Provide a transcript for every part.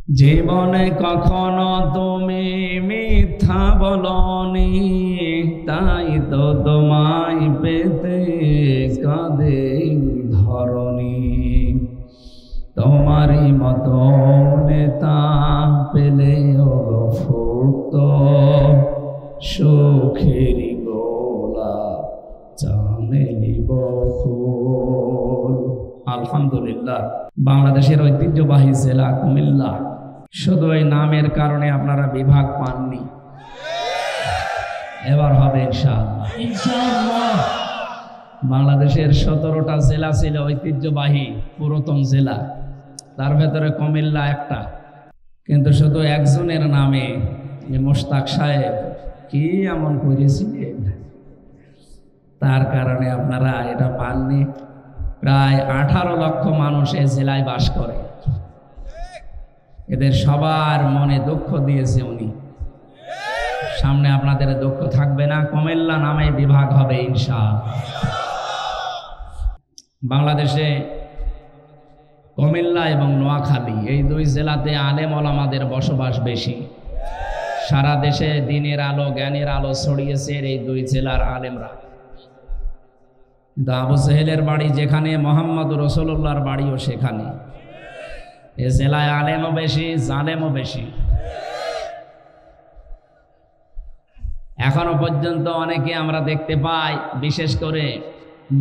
জীবনে কখনো তুমি মিথ্যা বলনি, তাই তো তোমায় পেতে কাঁদে ধরণী। তোমারই মতো নেতা পেলেও ফুটত সুখেরই গোলা চামেলি বকুল। আলহামদুলিল্লাহ, বাংলাদেশের ঐতিহ্যবাহী জেলা কুমিল্লা। শুধু এই নামের কারণে আপনারা বিভাগ পাননি, এবার হবে ইনশাআল্লাহ। বাংলাদেশের 17টা জেলা ছিল ঐতিহ্যবাহী পুরাতন জেলা, তার ভেতরে কুমিল্লা একটা। কিন্তু শুধু একজনের নামে, মোশতাক সাহেব কি এমন করেছিলেন, তার কারণে আপনারা এটা পাননি। প্রায় 18 লক্ষ মানুষ এই জেলায় বাস করে, এদের সবার মনে দুঃখ দিয়েছে উনি। সামনে আপনাদের দুঃখ থাকবে না, কুমিল্লা নামে বিভাগ হবে ইনশাআল্লাহ। বাংলাদেশে কুমিল্লা এবং নোয়াখালী এই দুই জেলাতে আলেম ওলামাদের বসবাস বেশি। সারা দেশে দিনের আলো জ্ঞানের আলো ছড়িয়েছে এই দুই জেলার আলেমরা। কিন্তু আবু সেহেলের বাড়ি যেখানে, মোহাম্মদ রসুল্লাহর বাড়িও সেখানে। এ জেলায় আলেমও বেশি, জালেমও বেশি। এখনো পর্যন্ত অনেকে আমরা দেখতে পাই, বিশেষ করে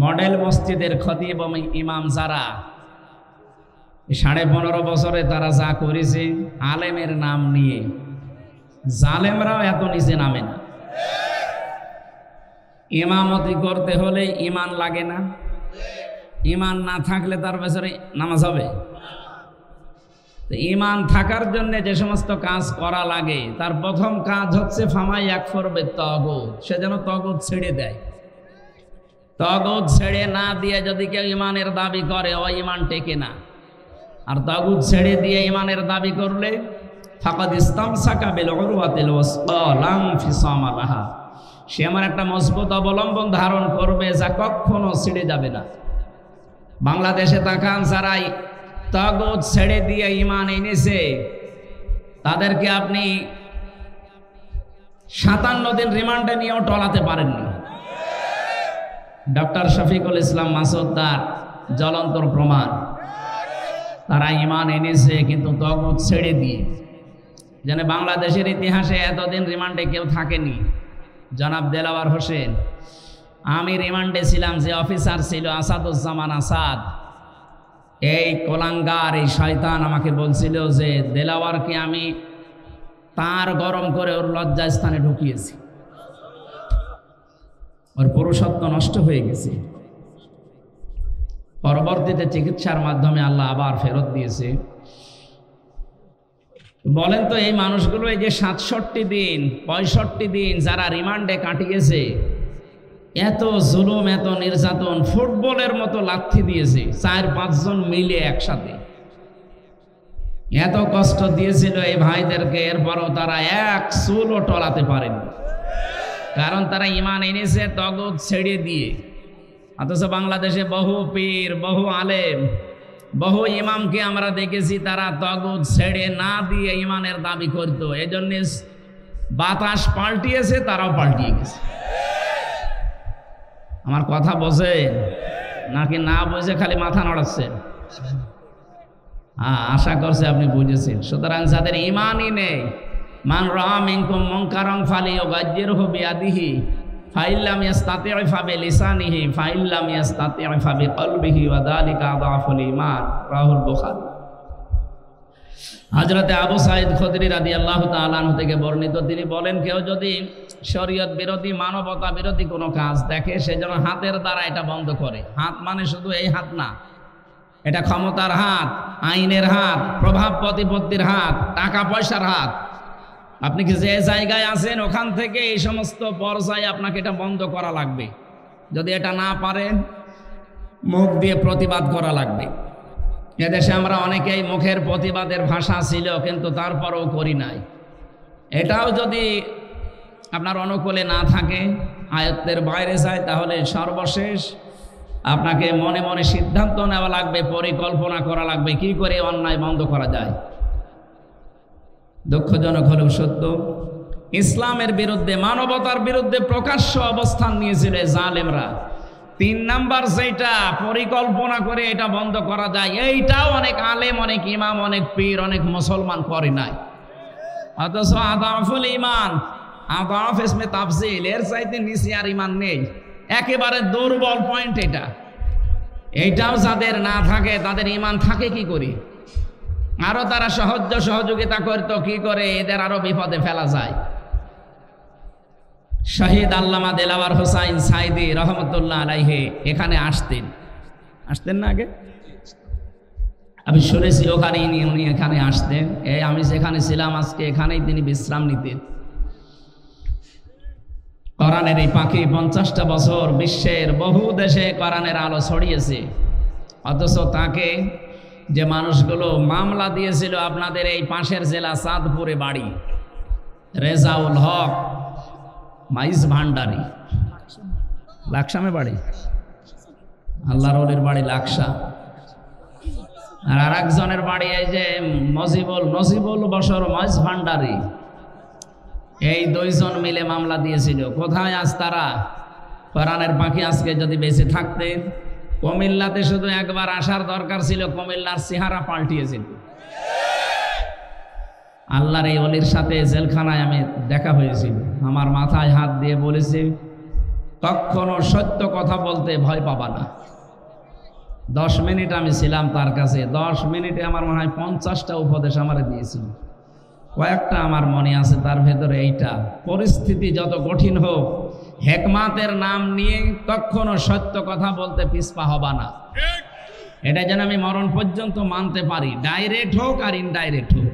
মডেল মসজিদের খতিব এবং ইমাম যারা 15.5 বছরে তারা যা করেছে আলেমের নাম নিয়ে, জালেমরাও এত নিচে নামে না। ইমামতি করতে হলে ইমান লাগে না? ইমান না থাকলে তার ভেতরে নামাজ হবে? ইমান থাকার জন্য যে সমস্ত কাজ করা লাগে, তার প্রথম কাজ হচ্ছে ফামাই একফর বিত্তাগুত, সে যেন তাগুত ছেড়ে দেয়। তাগুত ছেড়ে না দিয়ে যদি কেউ ইমানের দাবি করে, ও ইমান টেকে না। আর তাগুত ছেড়ে দিয়ে ইমানের দাবি করলে ফাকাদ ইসতামসাকা বিল উরওয়াতিল ওয়াসকা লা ইনফিসামা লাহা, সে আমার একটা মজবুত অবলম্বন ধারণ করবে যা কখনো ছিঁড়ে যাবে না। বাংলাদেশে তাকান, যারা তাগুত ছেড়ে দিয়ে ইমান এনেছে, তাদেরকে আপনি 57 দিন রিমান্ডে নিয়েও টলাতে পারেননি। ডক্টর শফিকুল ইসলাম মাসুদ তার জ্বলন্ত প্রমাণ। তারা ইমান এনেছে কিন্তু তাগুত ছেড়ে দিয়ে। যেন বাংলাদেশের ইতিহাসে এতদিন রিমান্ডে কেউ থাকেনি। জনাব দেলাওয়ার হোসেন, আমি রিমান্ডে ছিলাম, যে অফিসার ছিল আসাদুজ্জামান আসাদ, এই কোলাঙ্গার, এই শয়তান আমাকে বলছিল যে দেলাওয়ারকে আমি তার গরম করে ওর লজ্জাস্থানে ঢুকিয়েছি, ওর পুরুষত্ব নষ্ট হয়ে গেছে। পরবর্তীতে চিকিৎসার মাধ্যমে আল্লাহ আবার ফেরত দিয়েছে। বলেন তো, এই মানুষগুলো এই যে 67 দিন 65 দিন যারা রিমান্ডে কাটিয়েছে, এত জুলুম, এত নির্যাতন, ফুটবলের মতো লাথি দিয়েছে 4-5 জন মিলে একসাথে, এত কষ্ট দিয়েছিল এই ভাইদেরকে, এরপরও তারা এক চুলও টলাতে পারেনি। কারণ তারা ইমান এনেছে তাগুত ছেড়ে দিয়ে। অথচ বাংলাদেশে বহু পীর, বহু আলেম, বহু ইমামকে আমরা দেখেছি তারা তাগুত ছেড়ে না দিয়ে ইমানের দাবি করত। এই জন্য বাতাস পাল্টিয়েছে, তারাও পাল্টিয়ে গেছে। আমার কথা বোঝেন নাকি না বুঝে খালি মাথা নাড়াচ্ছেন? আশা করছে আপনি বুঝেছেন। সুতরাং যাদের ইমানই নেই, মান রাআ মিনকুম মুনকারান ফালিয়ুগাইয়্যিরহু বিয়াদিহি ফাইল্লাম ইয়াস্তাতি' ফাবিলিসানিহি ফাইল্লাম ইয়াস্তাতি' ফাবিকলবিহি ওয়া যালিকা আযআফুল ঈমান। রাহুল বুখারী। হযরতে আবু সাঈদ খুদরি রাদিয়াল্লাহু তাআলা আনহু থেকে বর্ণিত, তিনি বলেন, কেউ যদি শরীয়ত বিরোধী, মানবতা বিরোধী কোনো কাজ দেখে, সে যেন হাতের দ্বারা এটা বন্ধ করে। হাত মানে শুধু এই হাত না, এটা ক্ষমতার হাত, আইনের হাত, প্রভাব প্রতিপত্তির হাত, টাকা পয়সার হাত। আপনি কি যে জায়গায় আছেন ওখান থেকে এই সমস্ত পর্যায়ে আপনাকে এটা বন্ধ করা লাগবে। যদি এটা না পারেন, মুখ দিয়ে প্রতিবাদ করা লাগবে। এদেশে আমরা অনেকেই মুখের প্রতিবাদের ভাষা ছিল, কিন্তু তারপরেও করি নাই। এটাও যদি আপনার অনুকূলে না থাকে, আয়ত্তের বাইরে যায়, তাহলে সর্বশেষ আপনাকে মনে মনে সিদ্ধান্ত নেওয়া লাগবে, পরিকল্পনা করা লাগবে কি করে অন্যায় বন্ধ করা যায়। দুঃখজনক হলেও সত্য, ইসলামের বিরুদ্ধে, মানবতার বিরুদ্ধে প্রকাশ্য অবস্থান নিয়েছিল জালেমরা। 3 নাম্বার যেটা পরিকল্পনা করে এটা বন্ধ করা যায়, এইটাও অনেক আলেম, অনেক ইমাম, অনেক পীর, অনেক মুসলমান করে নাই। অথচ আদাফুল ইমান, আদাফ ইসমে তাফজিল, এর চাইতে নিচে আর ইমান নেই। একেবারে দুর্বল পয়েন্ট এটা। এইটাও যাদের না থাকে তাদের ইমান থাকে কি করে? আরো তারা সহযোগিতা করতো কি করে এদের আরো বিপদে ফেলা যায়। শহীদ আল্লামা দেলাওয়ার হোসাইন সাইদি রহমতুল্লাহ আলাইহি এখানে আসতেন না আগে? আমি শুনেছি ওখানে উনি এখানে আসতেন। আমি যেখানে ছিলাম আজকে এখানেই তিনি বিশ্রাম নিতেন। কোরআনের এই পাখি 50টা বছর বিশ্বের বহু দেশে কোরআনের আলো ছড়িয়েছে। অথচ তাকে যে মানুষগুলো মামলা দিয়েছিল, আপনাদের এই পাশের জেলা চাঁদপুরে বাড়ি, রেজাউল হক মাইজ ভান্ডারি, লাকসামে বাড়ি, আল্লাহর ওলির বাড়ি লাকসা, আর আরেকজনের বাড়ি এই যে নজিবুল বশর মাইজ ভান্ডারি, এই 2 জন মিলে মামলা দিয়েছিল। কোথায় আজ তারা? কোরআনের পাখি আজকে যদি বেঁচে থাকতেন, কুমিল্লাতে শুধু একবার আসার দরকার ছিল, কুমিল্লার চেহারা পাল্টিয়েছিল। আল্লাহর এই ওলির সাথে জেলখানায় আমি দেখা হয়েছিল। আমার মাথায় হাত দিয়ে বলেছে, কখনো সত্য কথা বলতে ভয় পাবা না। 10 মিনিট আমি ছিলাম তার কাছে। 10 মিনিটে আমার মনে হয় 50টা উপদেশ আমার দিয়েছিল। কয়েকটা আমার মনে আছে, তার ভেতরে এইটা, পরিস্থিতি যত কঠিন হোক, হেকমাতের নাম নিয়ে কখনো সত্য কথা বলতে পিছপা হবা না। এটা যেন আমি মরণ পর্যন্ত মানতে পারি, ডাইরেক্ট হোক আর ইনডাইরেক্ট হোক।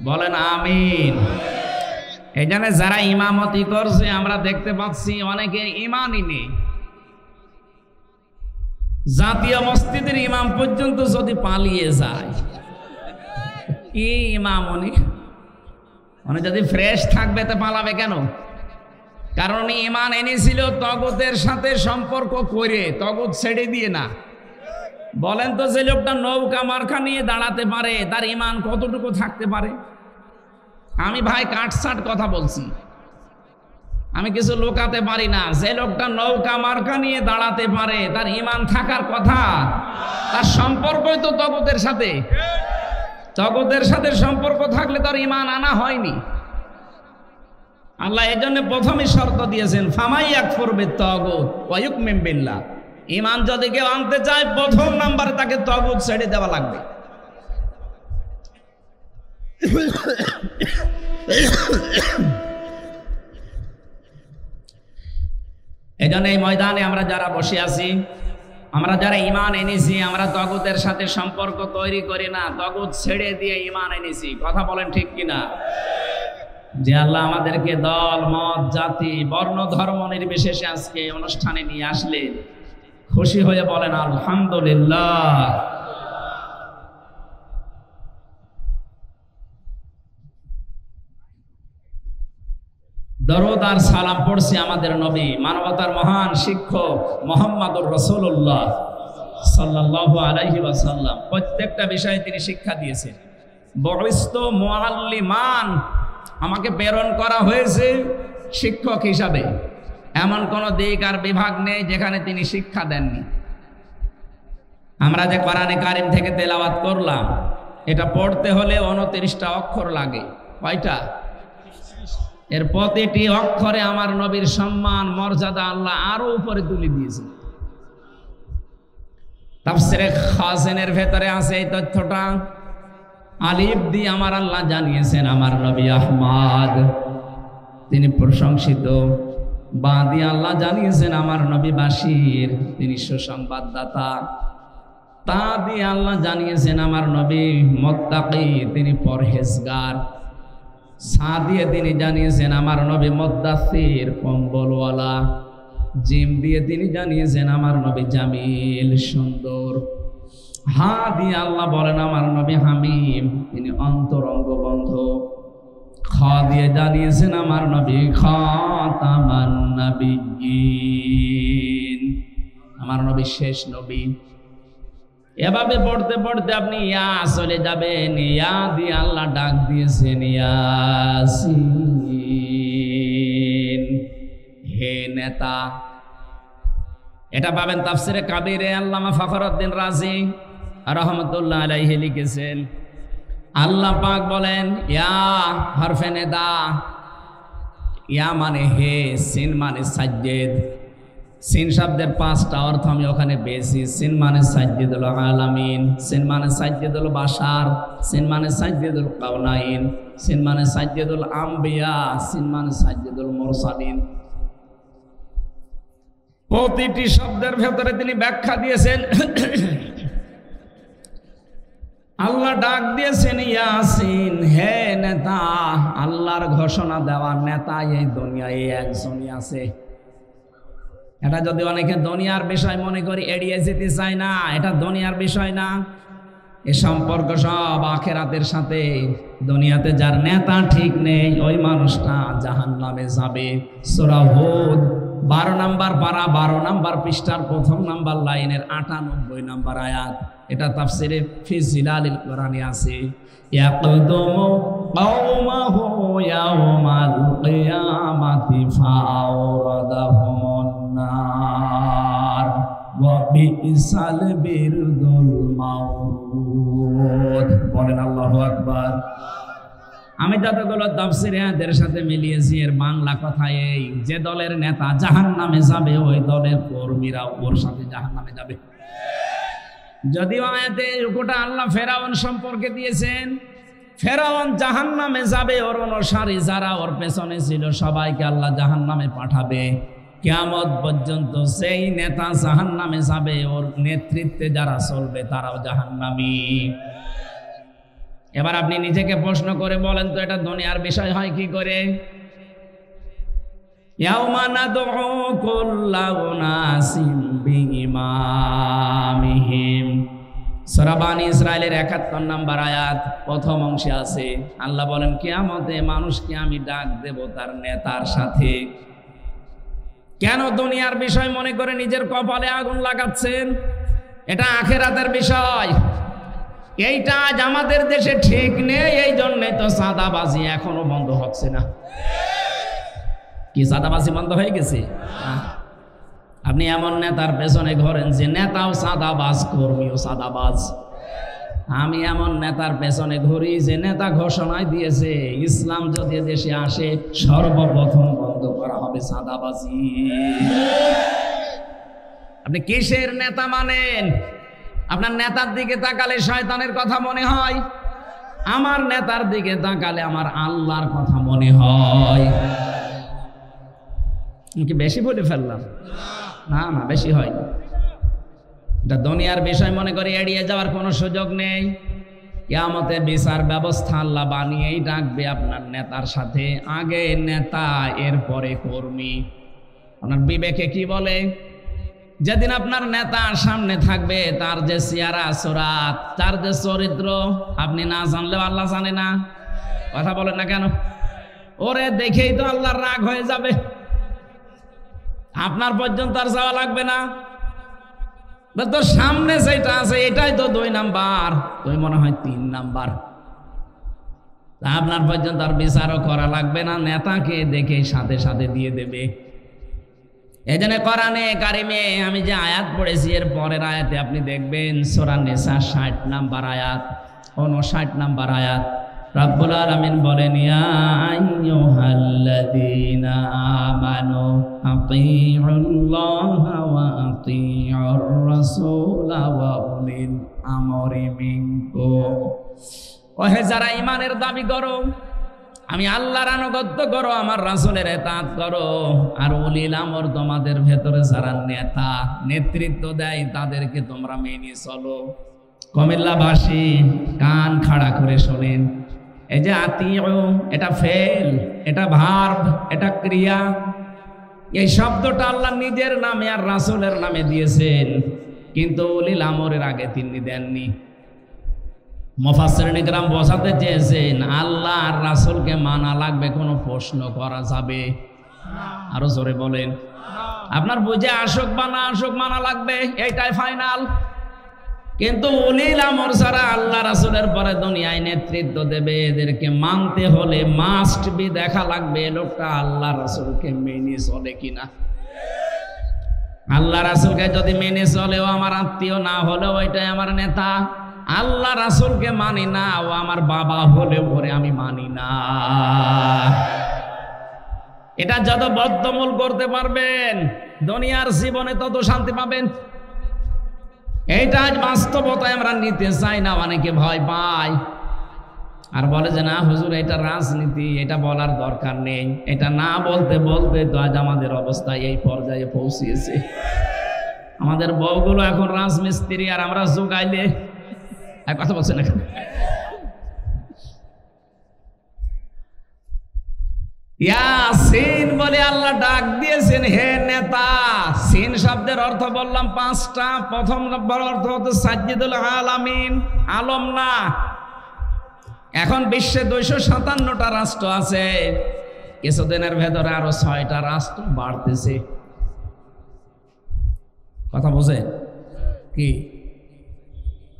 বলেন আমিন। এই জন্য যারা ইমামতি করছে আমরা দেখতে পাচ্ছি অনেকের ইমানই নেই। জাতীয় মসজিদের ইমাম পর্যন্ত যদি পালিয়ে যায়, কি ইমাম উনি যদি ফ্রেশ থাকবে তা পালাবে কেন? কারণ ইমান এনেছিল তগুতের সাথে সম্পর্ক করে, তগুত ছেড়ে দিয়ে না। বলেন তো, যে লোকটা নৌকা মার্কা নিয়ে দাঁড়াতে পারে তার ইমান কতটুকু থাকতে পারে? আমি ভাই কাটসাট কথা বলছি, আমি কিছু লুকাতে পারি না। যে লোকটা নৌকা মার্কা নিয়ে দাঁড়াতে পারে তার ইমান থাকার কথা। তার সম্পর্কই তো তগুতের সাথে। তগুতের সাথে সম্পর্ক থাকলে তার ইমান আনা হয়নি। আল্লাহ এই জন্য প্রথমে শর্ত দিয়েছেন, ফামাই ইয়াকফুর বিত্তাগুত ওয়া ইউমিন বিল্লাহ। ইমান যদি কেউ আনতে চায়, প্রথম নাম্বারে তাকে তগুত ছেড়ে দেওয়া লাগবে। এই জন্য এই ময়দানে আমরা যারা বসে আছি, আমরা যারা ইমান এনেছি, আমরা তগুতের সাথে সম্পর্ক তৈরি করি না, তগুত ছেড়ে দিয়ে ইমান এনেছি। কথা বলেন ঠিক কিনা? যে আল্লাহ আমাদেরকে দল, মত, জাতি, বর্ণ, ধর্ম নির্বিশেষে আজকে অনুষ্ঠানে নিয়ে আসলে খুশি হয়ে বলেন আলহামদুলিল্লাহ। দরুদ আর সালাম পড়ছি আমাদের নবী, মানবতার মহান শিক্ষক মুহাম্মদুর রাসূলুল্লাহ সাল্লাল্লাহু আলাইহি ওয়াসাল্লাম। প্রত্যেকটা বিষয়ে তিনি শিক্ষা দিয়েছেন। বুইস্তু মুআল্লিমান, আমাকে প্রেরণ করা হয়েছে শিক্ষক হিসাবে। এমন কোন দিক আর বিভাগ নেই যেখানে তিনি শিক্ষা দেননি। আমরা যে কোরআনে কারিম থেকে তেলাওয়াত করলাম, এটা পড়তে হলে 29টা অক্ষর লাগে। কয়টা? এর প্রতিটি অক্ষরে আমার নবীর সম্মান, মর্যাদা আল্লাহ আরো উপরে তুলে দিয়েছে। তাফসীরে খাজিনের ভেতরে আছে এই তথ্যটা। আলিফ দিয়ে আমার আল্লাহ জানিয়েছেন আমার নবী আহমদ, তিনি প্রশংসিত। বা দিয়ে আল্লাহ জানিয়েছেন আমার নবী বাশির, তিনি সুসংবাদদাতা। তা দিয়ে আল্লাহ জানিয়েছেন আমার নবী মুত্তাকি, তিনি পরহেজগার। সা দিয়ে তিনি জানিয়েছেন আমার নবী মুদ্দাসির, কম্বলওয়ালা। জিম দিয়ে তিনি জানিয়েছেন আমার নবী জামিল, সুন্দর। হা দিয়ে আল্লাহ বলেন আমার নবী হামিম, তিনি অন্তরঙ্গ বন্ধু। খ দিয়ে জানিয়েছেন আমার নবী খাতামান নবিয়্যিন, আমার নবী শেষ নবী। এভাবে পড়তে পড়তে আপনি ইয়া চলে যাবেন, ইয়া দিয়ে আল্লাহ ডাক দিয়েছেন ইয়াসিন, হে নেতা। এটা পাবেন তাফসিরে কাবিরে, আল্লামা ফখরুদ্দিন রাজি রহমতুল্লাহ আলাইহি লিখেছেন। আল্লাহ পাক বলেন ইয়া হরফে নেদা, ইয়া মানে হে, সিন মানে সাজ্জেদ। সিন শব্দের 5টা অর্থ আমি ওখানে পেয়েছি। সিন মানে সাজ্জেদুল আলামিন, সিন মানে সাজ্জেদুল বাশার, সিন মানে সাজ্জেদুল কাউনাইন, সিন মানে সাজ্জেদুল আম্বিয়া, সিন মানে সাজ্জেদুল মুরসালিন। প্রতিটি শব্দের ভেতরে তিনি ব্যাখ্যা দিয়েছেন। আল্লাহ ডাক দিয়েছেন ইয়াসিন, হে নেতা। আল্লাহর ঘোষণা দেওয়ার নেতা এই দুনিয়ায় একজনই আছে। এটা যদি অনেকে দুনিয়ার বিষয় মনে করি এড়িয়ে যেতে চায় না, এটা দুনিয়ার বিষয় না, এ সম্পর্ক সব আখিরাতের সাথে। দুনিয়াতে যার নেতা ঠিক নেই ওই মানুষটা জাহান্নামে যাবে। সূরা হুদ 12 নম্বর পারা 12 নম্বর পৃষ্ঠার 1 নম্বর লাইনের 98 নম্বর আয়াত। এটা তাফসিরে ফি জিলালিল কোরআনে আছে। ইয়াকদুমু কওমাহু ইয়াওমাল কিয়ামাতি ফাআওরাদাহুমুন নার ওয়া বিসাল বিরদুল মাউত। বলেন আল্লাহু আকবার। আমি যতগুলো তাফসিরে এদের সাথে মিলিয়েছি, এর বাংলা কথা এই, যে দলের নেতা জাহান্নামে যাবে ওই দলের কর্মীরা ওর সাথে জাহান্নামে যাবে। যদিও আয়াতে রুকুটা আল্লাহ ফেরাউন সম্পর্কে দিয়েছেন, ফেরাউন জাহান্নামে যাবে, ওর অনুসারী যারা ওর পেছনে ছিল সবাইকে আল্লাহ জাহান্নামে পাঠাবে। কিয়ামত পর্যন্ত সেই নেতা জাহান্নামে যাবে, ওর নেতৃত্বে যারা চলবে তারাও জাহান্নামী। এবার আপনি নিজেকে প্রশ্ন করে বলেন তো, এটা দুনিয়ার বিষয় হয় কি করে? ইয়াউমা নাদউ কুল্লা উনাসিন বিইমামিহিম, সূরা বানী ইসরাঈলের 71 নম্বর আয়াত, প্রথম অংশে আছে। আল্লাহ বলেন কিয়ামতে মানুষকে আমি ডাক দেব তার নেতার সাথে। কেন দুনিয়ার বিষয় মনে করে নিজের কপালে আগুন লাগাচ্ছেন? এটা আখিরাতের বিষয়। এইটা আজ আমাদের দেশে ঠিক নেই, এই জন্যে তো চাঁদাবাজি এখনো বন্ধ হচ্ছে না। কি চাঁদাবাজি বন্ধ হয়ে গেছে? আপনি এমন নেতার পেছনে ঘোরেন যে নেতাও চাঁদাবাজ, কর্মীও চাঁদাবাজ। আমি এমন নেতার পেছনে ঘুরি যে নেতা ঘোষণায় দিয়েছে ইসলাম যদি দেশে আসে সর্বপ্রথম বন্ধ করা হবে চাঁদাবাজি। আপনি কিসের নেতা মানেন? আপনার নেতার দিকে তাকালে শয়তানের কথা মনে হয়, আমার নেতার দিকে তাকালে আমার আল্লাহর কথা মনে হয়। কি বেশি বলে ফেললাম? না না, বেশি হয়। এটা দুনিয়ার বিষয় মনে করে এড়িয়ে যাওয়ার কোনো সুযোগ নেই। কিয়ামতে বিচার ব্যবস্থা আল্লাহ বানিয়েই ডাকবে আপনার নেতার সাথে। আগে নেতা, এরপরে কর্মী। আপনার বিবেকে কি বলে? যেদিন আপনার নেতা সামনে থাকবে, তার যে চেহারা সুরাত, তার যে চরিত্র আপনি না জানলেও আল্লাহ জানে না। কথা বলেন না কেন? ওরে দেখেই তো আল্লাহর রাগ হয়ে যাবে। আপনার পর্যন্ত আর যাওয়া লাগবে না। তো সামনে যেটা আছে এটাই তো 2 নাম্বার, তুই মনে হয় 3 নাম্বার। আপনার পর্যন্ত আর বিচারও করা লাগবে না, নেতাকে দেখে সাথে সাথে দিয়ে দেবে। এই জন্য কোরআনে কারিমে আমি যে আয়াত পড়েছি এর পরের আয়াতে আপনি দেখবেন সূরা নিসা 60 নাম্বার আয়াত, 59 নাম্বার আয়াত, রব্বুল আলামিন বলেন ইয়া আইয়ুহাল্লাযীনা আমানু আতিউল্লাহা ওয়া আতিউর রাসূলা ওয়া উলিল আমরি মিনকুম। ওহে যারা ঈমানের দাবি করো, আমি আল্লাহর আনুগত্য করো, আমার রাসূলের ইতাআত করো, আর উলিল আমর তোমাদের ভেতরে যারা নেতা নেতৃত্ব দেয় তাদেরকে তোমরা মেনে চলো। কুমিল্লাবাসী কান খাড়া করে শোনেন, এই যে আতিউ, এটা ফেল, এটা ভার্ব, এটা ক্রিয়া। এই শব্দটা আল্লাহ নিজের নামে আর রাসূলের নামে দিয়েছেন, কিন্তু উলিল আমরের আগে তিনি দেননি। মুফাসসিরিন ইকরাম বোঝাতে চেয়েছেন আল্লাহ আর রাসূলকে মানা লাগবে, কোনো প্রশ্ন করা যাবে? আরো জোরে বলেন। আপনার বুঝে আসুক বা না আসুক মানা লাগবে, এইটাই ফাইনাল। কিন্তু উলিল আমর ছাড়া আল্লাহ রাসূলের পরে দুনিয়ায় নেতৃত্ব দেবে, এদেরকে মানতে হলে মাস্ট বি দেখা লাগবে লোকটা আল্লাহ রাসূলকে মেনে চলে কিনা। আল্লাহ রাসূলকে যদি মেনে চলে, ও আমার আত্মীয় না হলেও ওইটাই আমার নেতা। আল্লাহ রাসূলকে মানি না, ও আমার বাবা হলেও ওরে আমি মানি না। এটা যত বদ্ধমূল করতে পারবেন দুনিয়ার জীবনে তত শান্তি পাবেন। এইটা আজ বাস্তবতায় আমরা নিতে চাই না, অনেকে ভয় পায় আর বলে যে না হুজুর এটা রাজনীতি, এটা বলার দরকার নেই। এটা না বলতে বলতে তো আজ আমাদের অবস্থা এই পর্যায়ে পৌঁছিয়েছে। আমাদের বউগুলো এখন রাজমিস্ত্রি আর আমরা জোগাইলে কথা বলছেন এখন। ইয়াসিন বলে আল্লাহ ডাক দিয়েছেন, হে নেতা। সিন শব্দের অর্থ বললাম পাঁচটা। প্রথম নম্বর অর্থ হচ্ছে সাজ্জিদুল আলামিন, আলম না। এখন বিশ্বে 257টা রাষ্ট্র আছে, কিছুদিনের ভেতরে আরো 6টা রাষ্ট্র বাড়তেছে। কথা বোঝে কি?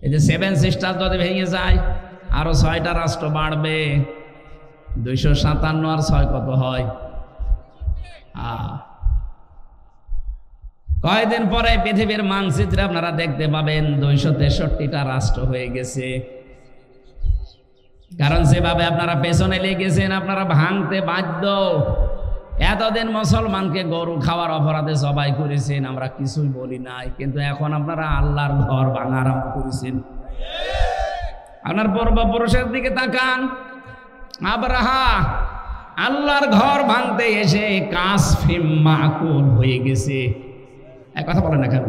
এই যে 7 সিস্টার যদি ভেঙে যায় আরো 6টা রাষ্ট্র বাড়বে। 257 আর 6 কত হয়? কয়েকদিন পরে পৃথিবীর মানচিত্রে আপনারা দেখতে পাবেন 263টা রাষ্ট্র হয়ে গেছে। কারণ যেভাবে আপনারা পেছনে লেগেছেন আপনারা ভাঙতে বাধ্য। এতদিন মুসলমানকে গরু খাওয়ার অপরাধে জবাই করেছেন, আমরা কিছুই বলি নাই, কিন্তু এখন আপনারা আল্লাহর ঘর ভাঙা আরম্ভ করেছেন। আপনার পূর্বপুরুষের দিকে তাকান। আব্রাহা আল্লাহর ঘর ভাঙতে এসে কাসফিম মাকুল হয়ে গেছে। এক কথা বলেন না কেন?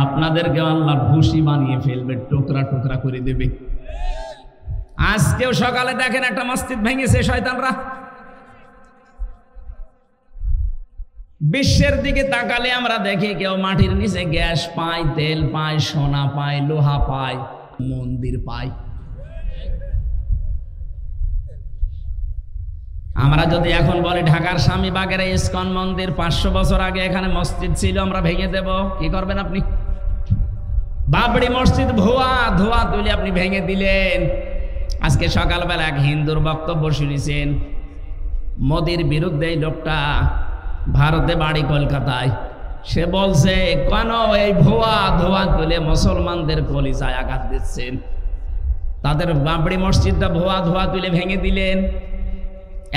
আপনাদেরকে আল্লাহর ভুসি বানিয়ে ফেলবে, টুকরা টুকরা করে দেবে। আজকেও সকালে দেখেন একটা মসজিদ ভেঙেছে শয়তানরা। বিশ্বের দিকে তাকালে আমরা দেখি কেউ মাটির নিচে গ্যাস পায়, তেল পায়, সোনা পায়, লোহা পায়, মন্দির পায়। আমরা যদি এখন বলি ঢাকার স্বামীবাগের ইসকন মন্দির 500 বছর আগে এখানে মসজিদ ছিল, আমরা ভেঙে দেব, কি করবেন আপনি? বাবরি মসজিদ ধোয়া তুলে আপনি ভেঙে দিলেন। আজকে সকালবেলা এক হিন্দুর বক্তব্য শুনেছেন, মোদির বিরুদ্ধে এই লোকটা, ভারতে বাড়ি কলকাতায়। সে বলছে কেন এই ধোয়া তুলে মুসলমানদের কলিজায় আঘাত দিচ্ছেন? তাদের বাবরি মসজিদটা ধোয়া তুলে ভেঙে দিলেন।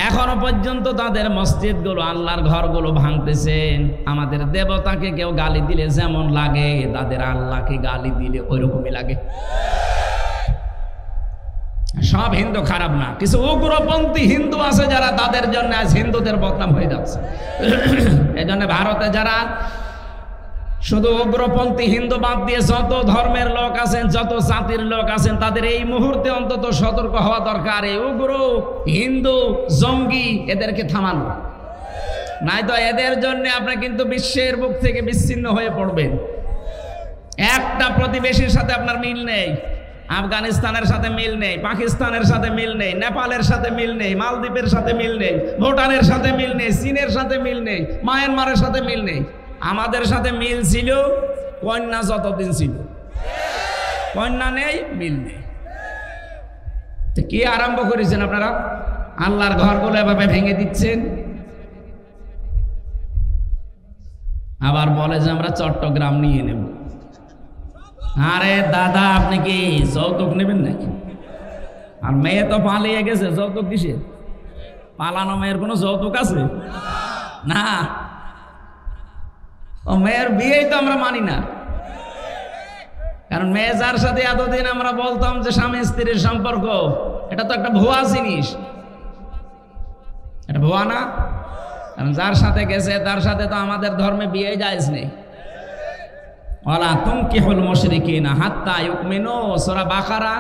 এখনো পর্যন্ত তাদের মসজিদগুলো, আল্লাহর ঘরগুলো ভাঙতেছেন। আমাদের দেবতাকে কেউ গালি দিলে যেমন লাগে, তাদের আল্লাহকে গালি দিলে ওই রকমই লাগে। সব হিন্দু খারাপ না, কিছু উগ্রপন্থী হিন্দু আছে যারা, তাদের জন্য আজ হিন্দুদের বদনাম হয়ে যাচ্ছে। এই জন্য ভারতে যারা শুধু উগ্রপন্থী হিন্দু বাদ দিয়ে যত ধর্মের লোক আছেন, যত জাতির লোক আছেন, তাদের এই মুহূর্তে অন্তত সতর্ক হওয়া দরকার। এই উগ্র হিন্দু জঙ্গি এদেরকে থামানো, নাই তো এদের জন্য আপনি কিন্তু বিশ্বের বুক থেকে বিচ্ছিন্ন হয়ে পড়বেন। একটা প্রতিবেশীর সাথে আপনার মিল নেই, আফগানিস্তানের সাথে মিল নেই, পাকিস্তানের সাথে মিল নেই, নেপালের সাথে মিল নেই, মালদ্বীপের সাথে মিল নেই, ভুটানের সাথে মিল নেই, চীনের সাথে মিল নেই, মায়ানমারের সাথে মিল নেই। আমাদের সাথে মিল ছিল কন্যা যতদিন ছিল, কন্যা নেই, মিল নেই। তো কি আরম্ভ করেছেন আপনারা? আল্লাহর ঘরগুলো এভাবে ভেঙে দিচ্ছেন। আবার বলে যে আমরা চট্টগ্রাম নিয়ে নেব। আরে দাদা, আপনি কি যৌতুক নেবেন নাকি? আর মেয়ে তো পালিয়ে গেছে, যৌতুক কিসে? পালানো মেয়ের কোনো যৌতুক আছে না? ও মেয়ের বিয়েই তো আমরা মানি না। কারণ মেয়ে যার সাথে এতদিন আমরা বলতাম যে স্বামী স্ত্রীর সম্পর্ক, এটা তো একটা ভুয়া জিনিস। এটা ভুয়া না? কারণ যার সাথে গেছে তার সাথে তো আমাদের ধর্মে বিয়ে জায়েজ নেই। ওয়ালা তুনকিহুল মুশরিকিনা হাত্তা ইউমিনু, সূরা বাকারা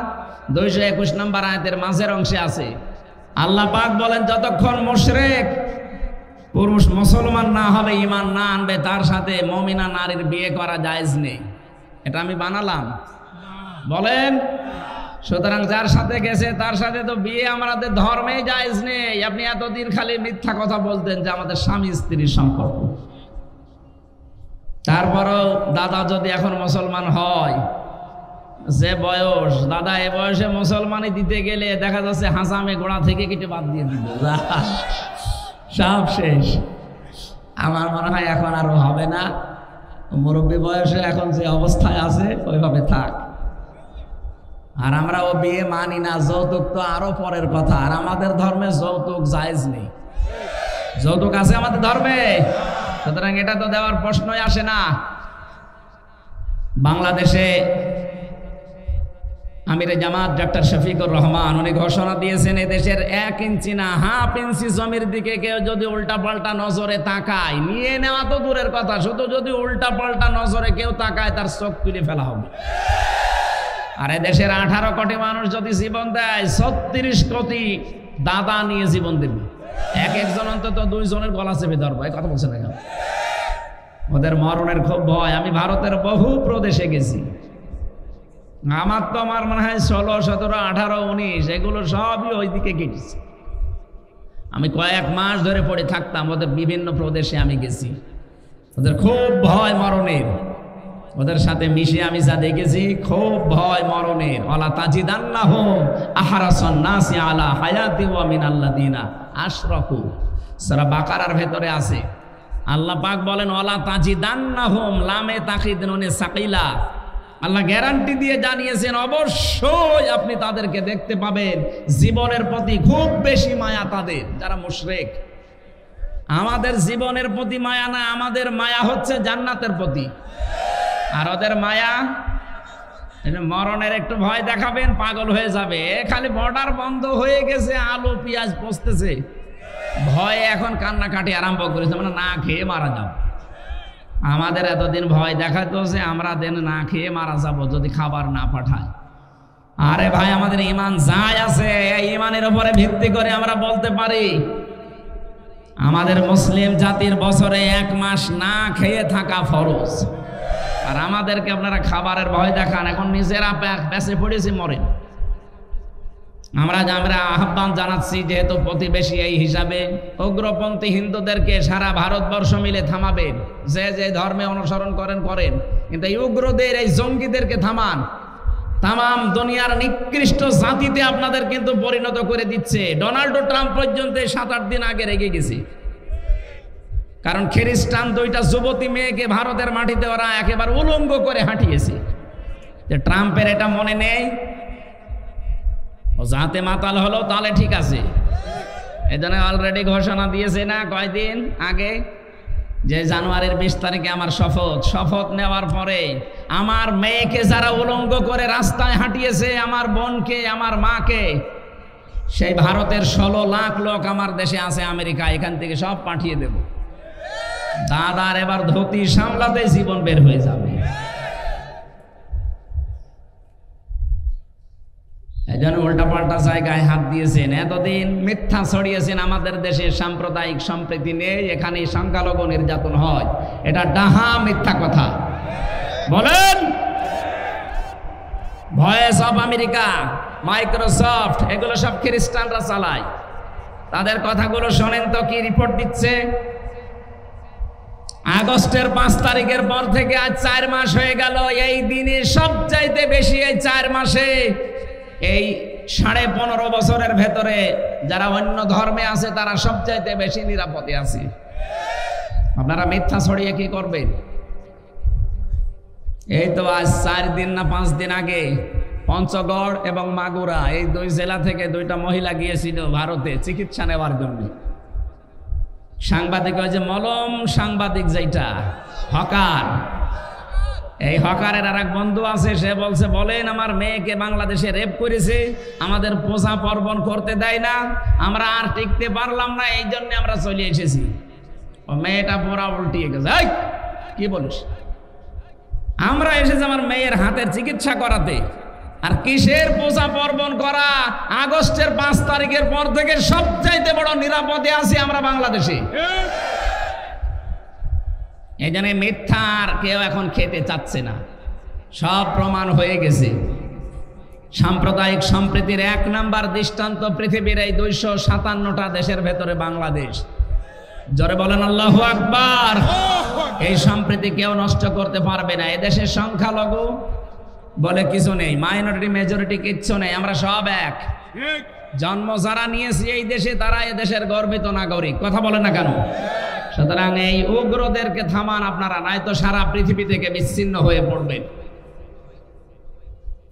221 নম্বর আয়াতের মাঝের অংশে আছে। আল্লাহ পাক বলেন, যতক্ষণ মুশরিক পুরুষ মুসলমান না হবে, ঈমান না আনবে, তার সাথে মুমিনা নারীর বিয়ে করা জায়েজ নেই। এটা আমি বানালাম? বলেন। সুতরাং যার সাথে গেছে তার সাথে তো বিয়ে আমাদের ধর্মে জায়েজ নেই। আপনি এতদিন খালি মিথ্যা কথা বলতেন যে আমাদের স্বামী স্ত্রীর সম্পর্ক। তারপরও দাদা যদি এখন মুসলমান হয়, যে বয়স, দাদা এ বয়সে মুসলমানি দিতে গেলে দেখা যাচ্ছে হাসামে গোড়া থেকে কেটে বাদ দিয়ে দিল, সব শেষ। আমার মনে হয় এখন আরো হবে না, মুরব্বী বয়সে এখন যে অবস্থায় আছে ওইভাবে থাক। আর আমরা ও বিয়ে মানি না, যৌতুক তো আরো পরের কথা। আর আমাদের ধর্মে যৌতুক জায়েজ নেই, যৌতুক আছে আমাদের ধর্মে, সুতরাং এটা তো দেওয়ার প্রশ্নই আসে না। বাংলাদেশে আমিরে জামাত ডক্টর শফিকুর রহমান উনি ঘোষণা দিয়েছেন, এদেশের 1 ইঞ্চি না হাফ ইঞ্চি জমির দিকে কেউ যদি উল্টা পাল্টা নজরে তাকায়, নিয়ে নেওয়া তো দূরের কথা, শুধু যদি উল্টা পাল্টা নজরে কেউ তাকায় তার চোখ তুলে ফেলা হবে। আর এদেশের 18 কোটি মানুষ যদি জীবন দেয়, 36 কোটি দাদা নিয়ে জীবন দেবে। এক একজন অন্তত 2 জনের গলা চেপে ধরবো, এই কথা বলছে না কেন? ওদের মরণের খুব ভয়। আমি ভারতের বহু প্রদেশে গেছি, আমার তো আমার মনে হয় 16, 17, 18, 19 এগুলো সবই ওইদিকে কেটেছে। আমি কয়েক মাস ধরে পড়ে থাকতাম, ওদের বিভিন্ন প্রদেশে আমি গেছি। ওদের খুব ভয় মরণের, ওদের সাথে মিশে আমি যা দেখেছি খুব ভয় মরণের। ওয়ালা তাজিদান্নাহুম আহরাসান নাসি আলা হায়াতি ওয়া মিনাল্লাযিনা আশরাকু, সূরা বাকারার ভেতরে আছে। আল্লাহ পাক বলেন ওয়ালা তাজিদান্নাহুম, লামে তাকিদ নুনে সাকিলা, আল্লাহ গ্যারান্টি দিয়ে জানিয়েছেন অবশ্যই আপনি তাদেরকে দেখতে পাবেন জীবনের প্রতি খুব বেশি মায়া তাদের যারা মুশরিক। আমাদের জীবনের প্রতি মায়া না, আমাদের মায়া হচ্ছে জান্নাতের প্রতি। আর ওদের মায়া মরণের একটু ভয় দেখাবেন, পাগল হয়ে যাবে। খালি বর্ডার বন্ধ হয়ে গেছে, আলু পেঁয়াজ পচতেছে, ভয়ে এখন কান্নাকাটি আরম্ভ করেছে, মানে না খেয়ে মারা যাব। আমাদের এতদিন ভয় দেখাতো যে আমরা দেন না খেয়ে মারা যাব যদি খাবার না পাঠায়। আরে ভাই, আমাদের ঈমান যাই আছে, এই ঈমানের উপরে ভিত্তি করে আমরা বলতে পারি আমাদের মুসলিম জাতির বছরে 1 মাস না খেয়ে থাকা ফরজ। আর আমাদেরকে আপনারা খাবারের ভয় দেখান, এখন নিজেরা বেঁচে পড়েছি মরে। আমরা আহ্বান জানাচ্ছি, যেহেতু প্রতিবেশী এই হিসাবে উগ্রপন্থী হিন্দুদেরকে সারা ভারতবর্ষ মিলে থামাবেন। যে যে ধর্মে অনুসরণ করেন, কিন্তু এই উগ্রদের, এই জঙ্গিদেরকে থামান। তাম দুনিয়ার নিকৃষ্ট জাতিতে আপনাদের কিন্তু পরিণত করে দিচ্ছে। ডোনাল্ড ট্রাম্প পর্যন্ত 7-8 দিন আগে রেগে গেছে, কারণ খ্রিস্টান 2টা যুবতী মেয়েকে ভারতের মাটিতে ওরা একেবারে উলঙ্গ করে হাঁটিয়েছে। যে ট্রাম্পের এটা মনে নেই, ও যাতে মাতাল হলো তাহলে ঠিক আছে। এই জন্য অলরেডি ঘোষণা দিয়েছে না কয়দিন আগে, যে জানুয়ারির 20 তারিখে আমার শপথ নেওয়ার পরে আমার মেয়েকে যারা উলঙ্গ করে রাস্তায় হাঁটিয়েছে, আমার বোনকে, আমার মাকে, সেই ভারতের 16 লাখ লোক আমার দেশে আছে আমেরিকা, এখান থেকে সব পাঠিয়ে দেব। দাদার এবার ধুতি সামলাতে জীবন বের হয়ে যাবে। এই জন্য উল্টাপাল্টা জায়গায় হাত দিয়েছেন, এতদিন মিথ্যা ছড়িয়েছেন আমাদের দেশে সাম্প্রদায়িক সম্প্রীতি নেই, এখানে সংখ্যালঘু নির্যাতন হয়। এটা ডাহা মিথ্যা কথা। বলেন, ভয়েস অফ আমেরিকা, মাইক্রোসফট, এগুলো সব খ্রিস্টানরা চালায়। তাদের কথাগুলো শোনেন তো কি রিপোর্ট দিচ্ছে। আগস্টের 5 তারিখের পর থেকে আজ 4 মাস হয়ে গেল, এই দিনে সবচাইতে বেশি এই 4 মাসে এই 15.5 বছরের ভেতরে যারা অন্য ধর্মে আছে তারা সবচাইতে বেশি নিরাপদে আছে। আপনারা মিথ্যা ছড়িয়ে কি করবেন? এই তো আজ 4 দিন না 5 দিন আগে পঞ্চগড় এবং মাগুরা, এই 2 জেলা থেকে 2টা মহিলা গিয়েছিল ভারতে চিকিৎসা নেওয়ার জন্য। সাংবাদিক, ওই যে মলম সাংবাদিক, যেটা হকার, এই হকারের আর এক বন্ধু আছে, সে বলছে, বলেন আমার মেয়েকে বাংলাদেশে রেপ করেছে, আমাদের পূজা পার্বণ করতে দেয় না, আমরা আর টিকতে পারলাম না, এই জন্য আমরা চলে এসেছি। ও মেয়েটা পুরা উল্টিয়ে গেছে। কি বলিস? আমরা এসেছি আমার মেয়ের হাতের চিকিৎসা করাতে, আর কিসের পূজা পার্বণ করা? আগস্টের 5 তারিখের পর থেকে সবচাইতে বড় নিরাপদে আছি আমরা বাংলাদেশে। এই জন্য মিথ্যার কেউ এখন খেতে চাচ্ছে না, সব প্রমাণ হয়ে গেছে। সাম্প্রদায়িক সম্প্রীতির 1 নাম্বার দৃষ্টান্ত পৃথিবীর এই 257টা দেশের ভেতরে বাংলাদেশ। জোরে বলেন আল্লাহু আকবার। এই সম্প্রীতি কেউ নষ্ট করতে পারবে না। এদেশের সংখ্যালঘু বলে কিছু নেই, মাইনরিটি মেজরিটি কিচ্ছু নেই, আমরা সব এক। জন্ম যারা নিয়েছি এই দেশে তারা এ দেশের গর্বিত নাগরিক। কথা বলে না কেন? সুতরাং এই উগ্রদেরকে থামান আপনারা, নাই তো সারা পৃথিবী থেকে বিচ্ছিন্ন হয়ে পড়বেন।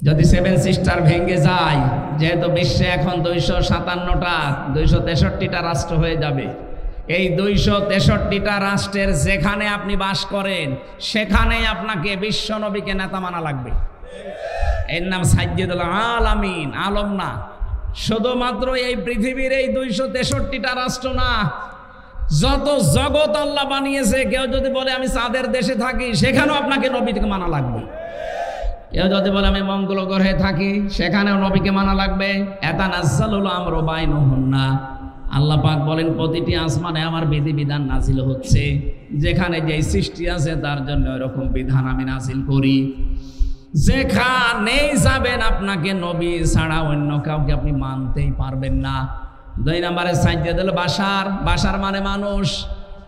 যদি সেভেন সিস্টার ভেঙে যায়, যেহেতু বিশ্বে এখন 257টা 263টা রাষ্ট্র হয়ে যাবে, এই 263টা রাষ্ট্রের যেখানে আপনি বাস করেন সেখানেই আপনাকে বিশ্ব নবীকে নেতা মানা লাগবে। এর নাম সাইয়্যিদুল আলামিন, আলম না। শুধুমাত্র এই পৃথিবীর এই 263টা রাষ্ট্র না, যত জগৎ আল্লাহ বানিয়েছে, কেউ যদি বলে আমি চাঁদের দেশে থাকি সেখানেও আপনাকে নবীকে মানা লাগবে। কেউ যদি বলে আমি মঙ্গল গ্রহে থাকি সেখানেও নবীকে মানা লাগবে। ইয়াতানাজ্জালুল আমরু বাইনাহুন্না, আল্লাহ পাক বলেন প্রতিটি আসমানে আমার বিধিবিধান নাজিল হচ্ছে, যেখানে যেই সৃষ্টি আছে তার জন্য এরকম বিধান আমি নাজিল করি। যেখানেই যাবেন আপনাকে নবী ছাড়া অন্য কাউকে আপনি মানতেই পারবেন না। 2 নম্বরে সাইয়্যিদুল বাশার, বাশার মানে মানুষ।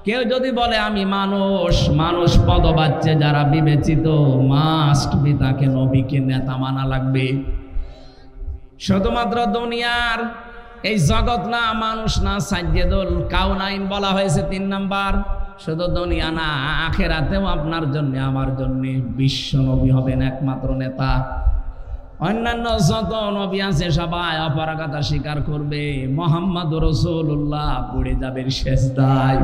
কেউ যদি বলে আমি মানুষ, মানুষ পদবাচ্যে যারা বিবেচিত, মাস্ট বি তাকে নবীকে নেতা মানা লাগবে। শুধুমাত্র দুনিয়ার এই জগৎ না, মানুষ না, সাইয়্যিদুল কাউনাইন বলা হয়েছে 3 নাম্বার। শুধু দুনিয়া না, আখিরাতেও আপনার জন্য আমার জন্য বিশ্ব নবী হবেন একমাত্র নেতা। অন্যান্য যত নবী আছে সবাই অপারগতা স্বীকার করবে, মুহাম্মদুর রাসূলুল্লাহ পড়ে যাবে সেজদায়।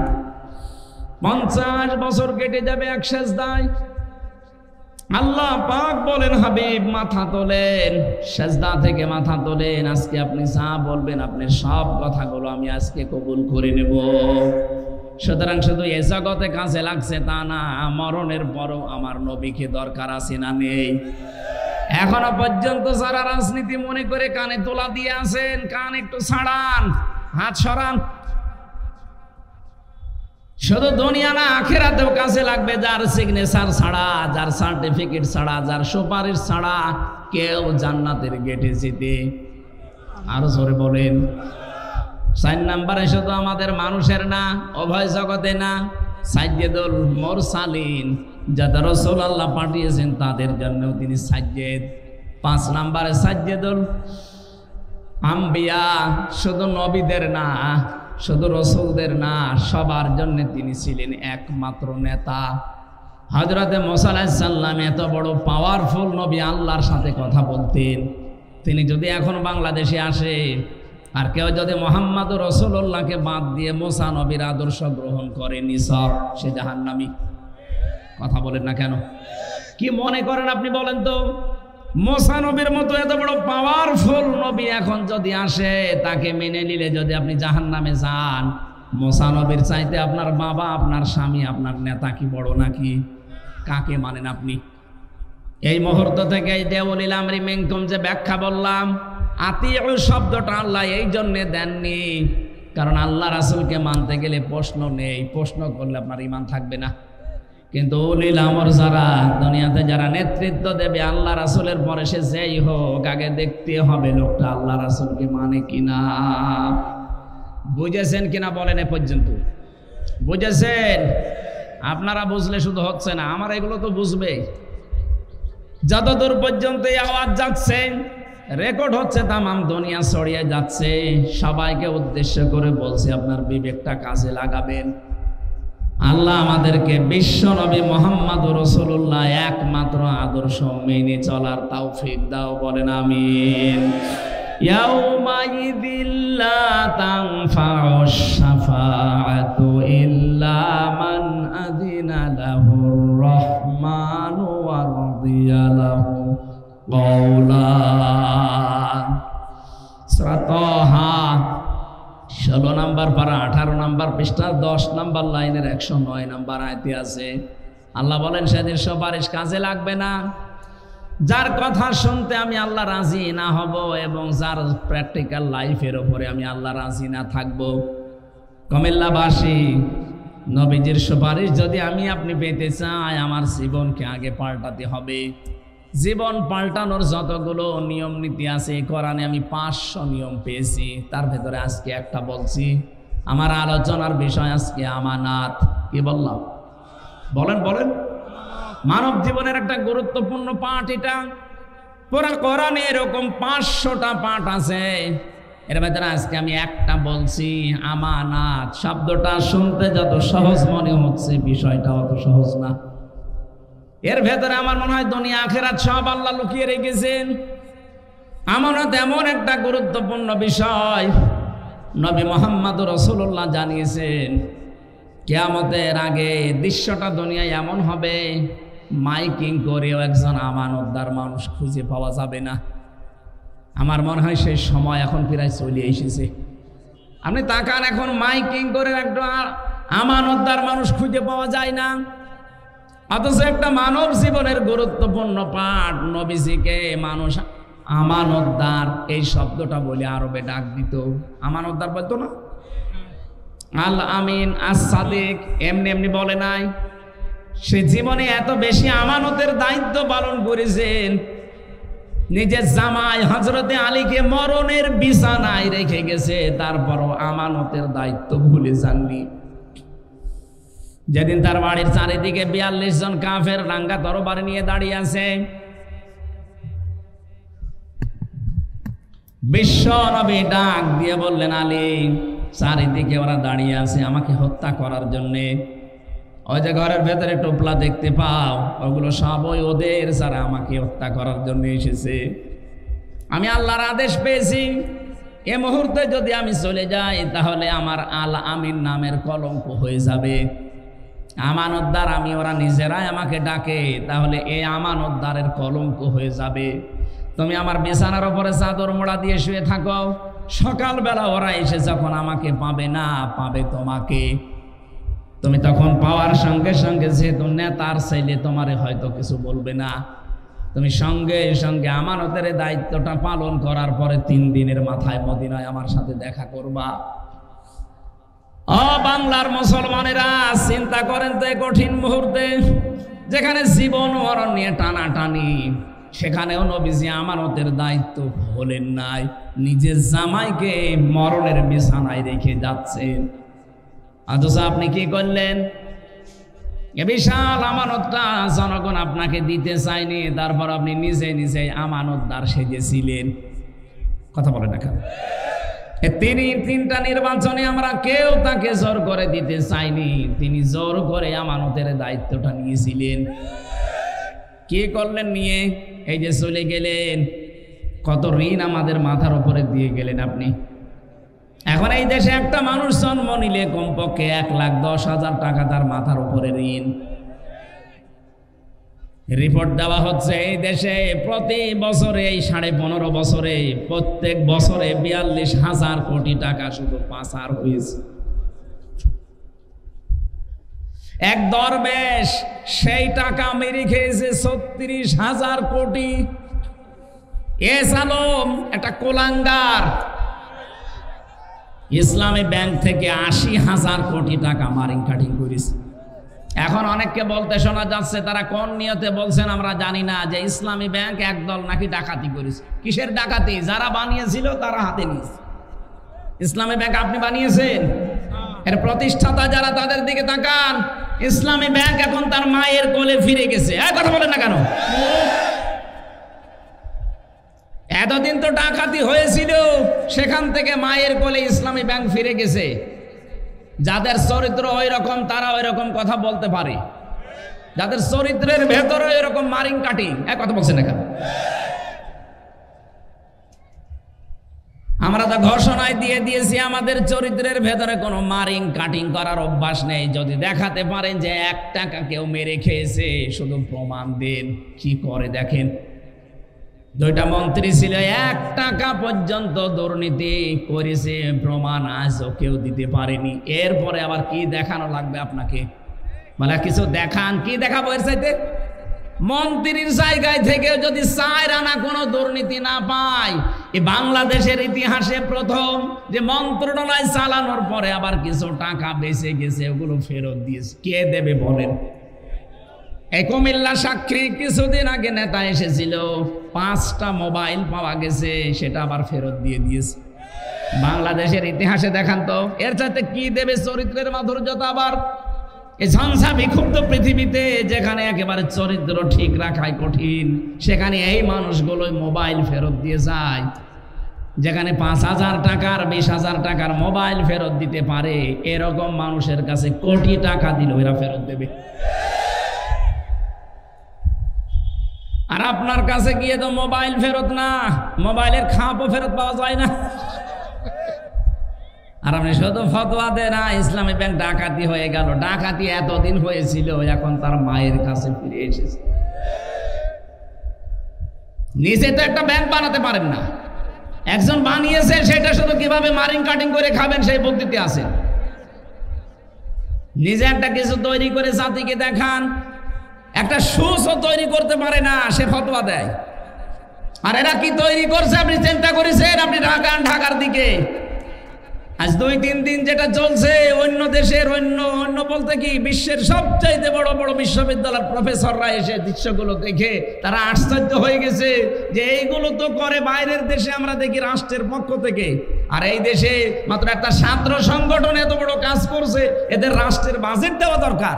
50 বছর কেটে যাবে এক সেজদায়। আল্লাহ পাক বলেন হাবিব মাথা তোলেন, সেজদা থেকে মাথা তোলেন, আজকে আপনি যা বলবেন আপনার সব কথাগুলো আমি আজকে কবুল করে নেব। সুতরাং শুধু এ জগতে কাজে লাগছে তা না, মরণের পরও আমার নবীকে দরকার আছে না নেই? এখনো পর্যন্ত যারা রাজনীতি মনে করে কানে তোলা দিয়ে আছেন, কান একটু ছাড়ান, হাত সরান। শুধু দুনিয়া না, আখিরাতেও কাজে লাগবে। যার সিগনেচার ছাড়া, যার সার্টিফিকেট ছাড়া, যার সুপারিশ ছাড়া কেউ জান্নাতের গেটে যেতে, আরো জোরে বলেন। 4 নম্বরে শুধু আমাদের মানুষের না, উভয় জগতে না, সাইয়্যিদুল মুরসালিন, যাদের রাসূল আল্লাহ পাঠিয়েছেন তাদের জন্যও তিনি সাইয়্যিদ। 5 নম্বরে সাইয়্যিদুল আম্বিয়া, শুধু নবীদের না, শুধু রাসূলদের না, সবার জন্য তিনি ছিলেন একমাত্র নেতা। হযরতে মুসা আলাইহিস সালাম এত বড় পাওয়ারফুল নবী, আল্লাহর সাথে কথা বলতেন। তিনি যদি এখন বাংলাদেশে আসে আর কেউ যদি মুহাম্মদুর রাসূলুল্লাহকে বাদ দিয়ে মুসা নবীর আদর্শ গ্রহণ করে, নিছক সে জাহান্নামী। কথা বলেন না কেন? কি মনে করেন আপনি বলেন তো? মুসা নবীর মতো এত বড় পাওয়ারফুল নবী এখন যদি আসে, তাকে মেনে নিলে যদি আপনি জাহান্নামে যান, মুসা নবীর চাইতে আপনার বাবা, আপনার স্বামী, আপনার নেতা কি বড় নাকি? কাকে মানেন আপনি? এই মুহূর্ত থেকে এই দেউলিল আমরি মিনকুম যে ব্যাখ্যা বললাম, আতিউ শব্দটা আল্লাহ এই জন্যে দেননি কারণ আল্লাহ রাসূলকে মানতে গেলে প্রশ্ন নেই, প্রশ্ন করলে আপনার ঈমান থাকবে না। কিন্তু উলিল আমর যারা দুনিয়াতে যারা নেতৃত্ব দেবে আল্লাহ রাসূলের পরে, সে যেই হোক, আগে দেখতে হবে লোকটা আল্লাহ রাসূলকে মানে কিনা। বুঝেছেন কিনা বলেন এ পর্যন্ত? বুঝেছেন? আপনারা বুঝলে শুধু হচ্ছে না, আমার এগুলো তো বুঝবে। যতদূর পর্যন্ত এই আওয়াজ যাচ্ছে, রেকর্ড হচ্ছে, তামাম দুনিয়া ছড়িয়ে যাচ্ছে, সবাইকে উদ্দেশ্য করে বলছি আপনার বিবেকটা কাজে লাগাবেন। আল্লাহ আমাদেরকে বিশ্ব নবী মুহাম্মদুর রাসূলুল্লাহ একমাত্র আদর্শ মেনে চলার তৌফিক দাও, বলেন আমিন। ইয়াউমাইযিল লা তানফাউশ শাফাআতু ইল্লা মান আযিনা লাহুর রাহমানু ওয়া রাদিয়া লাহু কওলা। সূরা তাহা 16 নম্বর পারা 18 নম্বর পৃষ্ঠা 10 নম্বর লাইনের 109 নম্বর আয়াতে আছে। আল্লাহ বলেন সেদিন সুপারিশ কাজে লাগবে না, যার কথা শুনতে আমি আল্লাহ রাজি না হব এবং যার প্র্যাকটিক্যাল লাইফের উপরে আমি আল্লাহ রাজি না থাকব। কুমিল্লাবাসী, নবীজির সুপারিশ যদি আমি আপনি পেতে চাই, আমার জীবনকে আগে পাল্টাতে হবে। জীবন পাল্টানোর যতগুলো নিয়ম নীতি আছে কোরআনে আমি 500 নিয়ম পেয়েছি, তার ভেতরে আজকে একটা বলছি। আমার আলোচনার বিষয় আজকে আমানাত। কি বললাম? বলেন বলেন। মানব জীবনের একটা গুরুত্বপূর্ণ পাঠ এটা। পুরা কোরআনে এরকম 500টা পাঠ আছে। এর ভেতরে আজকে আমি একটা বলছি, আমানাত শব্দটা শুনতে যত সহজ মনে হচ্ছে, বিষয়টা অত সহজ না। এর ভেতরে আমার মনে হয় দুনিয়া আখিরাত সব আল্লাহ লুকিয়ে রেখেছেন। আমানত এমন একটা গুরুত্বপূর্ণ বিষয়, নবী মুহাম্মদ রাসূলুল্লাহ জানিয়েছেন কিয়ামতের আগে দৃশ্যটা দুনিয়ায় এমন হবে, মাইকিং করেও একজন আমানতদার মানুষ খুঁজে পাওয়া যাবে না। আমার মনে হয় সেই সময় এখন প্রায় চলে এসেছে। আপনি তাকান, এখন মাইকিং করে একটা আমানতদার মানুষ খুঁজে পাওয়া যায় না। অথচ একটা মানব জীবনের গুরুত্বপূর্ণ পাঠ, নবীজিকে মানুষ আমানতদার এই শব্দটা বলে আরবে ডাক দিত। আমানতদার বলতো না, আল আমিন, আস সাদিক, এমনি এমনি বলে নাই। সে জীবনে এত বেশি আমানতের দায়িত্ব পালন করেছেন, নিজের জামাই হযরতে আলীকে মরণের বিছানায় রেখে গেছে, তারপরও আমানতের দায়িত্ব ভুলে যাননি। যেদিন তার বাড়ির চারিদিকে 42 জন কাফের রাঙ্গা তরবারি নিয়ে দাঁড়িয়ে আছে, বিশ্ব নবী ডাক দিয়ে বললেন, আলী, চারিদিকে ওরা দাঁড়িয়ে আছে আমাকে হত্যা করার জন্যে। ওই যে ঘরের ভেতরে টোপলা দেখতে পাও, ওগুলো সবই ওদের, যারা আমাকে হত্যা করার জন্য এসেছে। আমি আল্লাহর আদেশ পেয়েছি, এ মুহূর্তে যদি আমি চলে যাই তাহলে আমার আল আমিন নামের কলঙ্ক হয়ে যাবে। আমানতদার আমি, ওরা নিজেরাই আমাকে ডাকে, তাহলে এই আমানতদারের কলঙ্ক হয়ে যাবে। তুমি আমার বিছানার উপরে চাদর মোড়া দিয়ে শুয়ে থাকো, সকালবেলা ওরা এসে যখন আমাকে পাবে না, পাবে তোমাকে। তুমি তখন পাওয়ার সঙ্গে সঙ্গে, যেহেতু নেতার ছেলে, তোমারে হয়তো কিছু বলবে না, তুমি সঙ্গে সঙ্গে আমানতের দায়িত্বটা পালন করার পরে 3 দিনের মাথায় মদিনায় আমার সাথে দেখা করবা। ও বাংলার মুসলমানেরা, চিন্তা করেন তো এই কঠিন মুহূর্তে, যেখানে জীবন মরণ নিয়ে টানাটানি, সেখানেও নবীজি আমানতের দায়িত্ব ভুলেন নাই। নিজের জামাইকে মরণের বিছানায় রেখে যাচ্ছেন, অথচ আপনি কি করলেন? এ বিশাল আমানতটা জনগণ আপনাকে দিতে চায়নি, তারপর আপনি নিজে নিজে আমানতদার সেজেছিলেন। কথা বলে না কেন? তিনি 3টা নির্বাচনে আমরা কেউ তাকে জোর করে দিতে চাইনি, তিনি জোর করে আমানতের দায়িত্বটা নিয়েছিলেন। কি করলেন নিয়ে? এই যে চলে গেলেন, কত ঋণ আমাদের মাথার উপরে দিয়ে গেলেন আপনি। এখন এই দেশে একটা মানুষ জন্ম নিলে কমপক্ষে 1,10,000 টাকা তার মাথার উপরে ঋণ। রিপোর্ট দেওয়া হচ্ছে এই দেশে প্রতি বছরে, এই 15.5 বছরে, প্রত্যেক বছরে 42,000 কোটি টাকা শুধু পাচার হয়েছে। এক দরবেশ সেই টাকা মেরে খেয়েছে 36,000 কোটি। এস আলম একটা কোলাঙ্গার ইসলামী ব্যাংক থেকে 80,000 কোটি টাকা মারিং কাটিং করেছে। এখন অনেককে বলতে শোনা যাচ্ছে, তারা কোন নিয়তে বলছেন আমরা জানি না, যে ইসলামী ব্যাংক একদল নাকি ডাকাতি করেছে। কিসের ডাকাতি? যারা বানিয়েছিল তারা হাতে নিয়েছে। ইসলামী ব্যাংক আপনি বানিয়েছেন, এর প্রতিষ্ঠাতা যারা, তাদের দিকে তাকান। ইসলামী ব্যাংক এখন তার মায়ের কোলে ফিরে গেছে। কথা বলেন না কেন? এতদিন তো ডাকাতি হয়েছিল, সেখান থেকে মায়ের কোলে ইসলামী ব্যাংক ফিরে গেছে। যাদের চরিত্র ওই রকম, তারা ওই রকম কথা বলতে পারে, যাদের চরিত্রের ভেতরে এরকম মারিং কাটিং। কথা বলছেন না কেন? আমরা তো ঘোষণায় দিয়ে দিয়েছি আমাদের চরিত্রের ভেতরে কোনো মারিং কাটিং করার অভ্যাস নেই। যদি দেখাতে পারেন যে 1 টাকা কেউ মেরে খেয়েছে, শুধু প্রমাণ দেন। কি করে দেখেন, 2টা মন্ত্রী ছিল, 1 টাকা পর্যন্ত দুর্নীতি করেছে, প্রমাণ আজও কেউ দিতে পারেনি। এরপরে আবার কি দেখানো লাগবে আপনাকে? মানে কিছু দেখান, কি দেখাবো এর চাইতে? মন্ত্রীর জায়গায় থেকে যদি 4 আনা কোনো দুর্নীতি না পায়, এই বাংলাদেশের ইতিহাসে প্রথম যে মন্ত্রণালয় চালানোর পরে আবার কিছু টাকা বেঁচে গেছে, ওগুলো ফেরত দিয়েছে। কে দেবে বলেন? এই কুমিল্লা সাক্ষী কিছুদিন আগে নেতা এসেছিল, 5টা মোবাইল পাওয়া গেছে, সেটা আবার ফেরত দিয়ে দিয়েছে। বাংলাদেশের ইতিহাসে দেখান তো, এর চাইতে কি দেবে চরিত্রের মাধুর্যতা? আবার এই ঝঞ্ঝা বিক্ষুব্ধ পৃথিবীতে যেখানে একেবারে চরিত্র ঠিক রাখাই কঠিন, সেখানে এই মানুষগুলোই মোবাইল ফেরত দিয়ে যায়। যেখানে 5,000 টাকার 20,000 টাকার মোবাইল ফেরত দিতে পারে, এরকম মানুষের কাছে কোটি টাকা দিলেও এরা ফেরত দেবে। আর আপনার কাছে গিয়ে তো মোবাইল ফেরত না, মোবাইলের খাপও ফেরত পাওয়া যায় না। আর আপনি শুধু ফতোয়া দেন না ইসলামী ব্যাংক ডাকাতি হয়ে গেল। ডাকাতি এতদিন হয়েছিল, এখন তার মায়ের কাছে ফিরে এসেছে। নিজে তো একটা ব্যাংক বানাতে পারেন না, একজন বানিয়েছে, সেটা শুধু কিভাবে মারিং কাটিং করে খাবেন সেই পদ্ধতি আছে। নিজে একটা কিছু তৈরি করে জাতিকে দেখান, একটা সুসও তৈরি করতে পারে না, সে ফতোয়া দেয়। আর এরা কি তৈরি করছে আপনি চিন্তা করেছেন? আপনি ঢাকার দিকে আজ 2-3 দিন যেটা চলছে, অন্য দেশের অন্য বলতে কি বিশ্বের সবচাইতে বড় বড় বিশ্ববিদ্যালয়ের প্রফেসররা এসে দৃশ্যগুলো দেখে তারা আশ্চর্য হয়ে গেছে যে এইগুলো তো করে বাইরের দেশে, আমরা দেখি রাষ্ট্রের পক্ষ থেকে, আর এই দেশে মাত্র একটা ছাত্র সংগঠন এত বড় কাজ করছে। এদের রাষ্ট্রের বাজেট দেওয়া দরকার।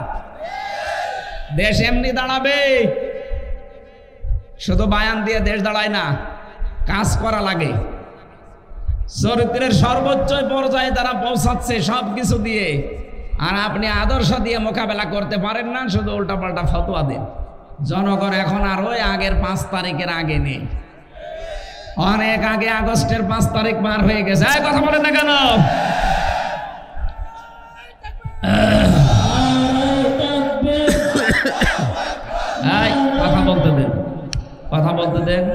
দেশ এমনি দাঁড়াবে, শুধু বায়ান দিয়ে দেশ দাঁড়ায় না, কাজ করা লাগে। চরিত্রের সর্বোচ্চ পর্যায়ে তারা পৌঁছাচ্ছে সবকিছু দিয়ে, আর আপনি আদর্শ দিয়ে মোকাবেলা করতে পারেন না, শুধু উল্টাপাল্টা ফতোয়া দেন। জনগণ এখন আর ওই আগের 5 তারিখের আগে নেই, অনেক আগে আগস্টের 5 তারিখ পার হয়ে গেছে। কথা বলেন না কেন? কথা বলতে দেন, কথা বলতে দেন।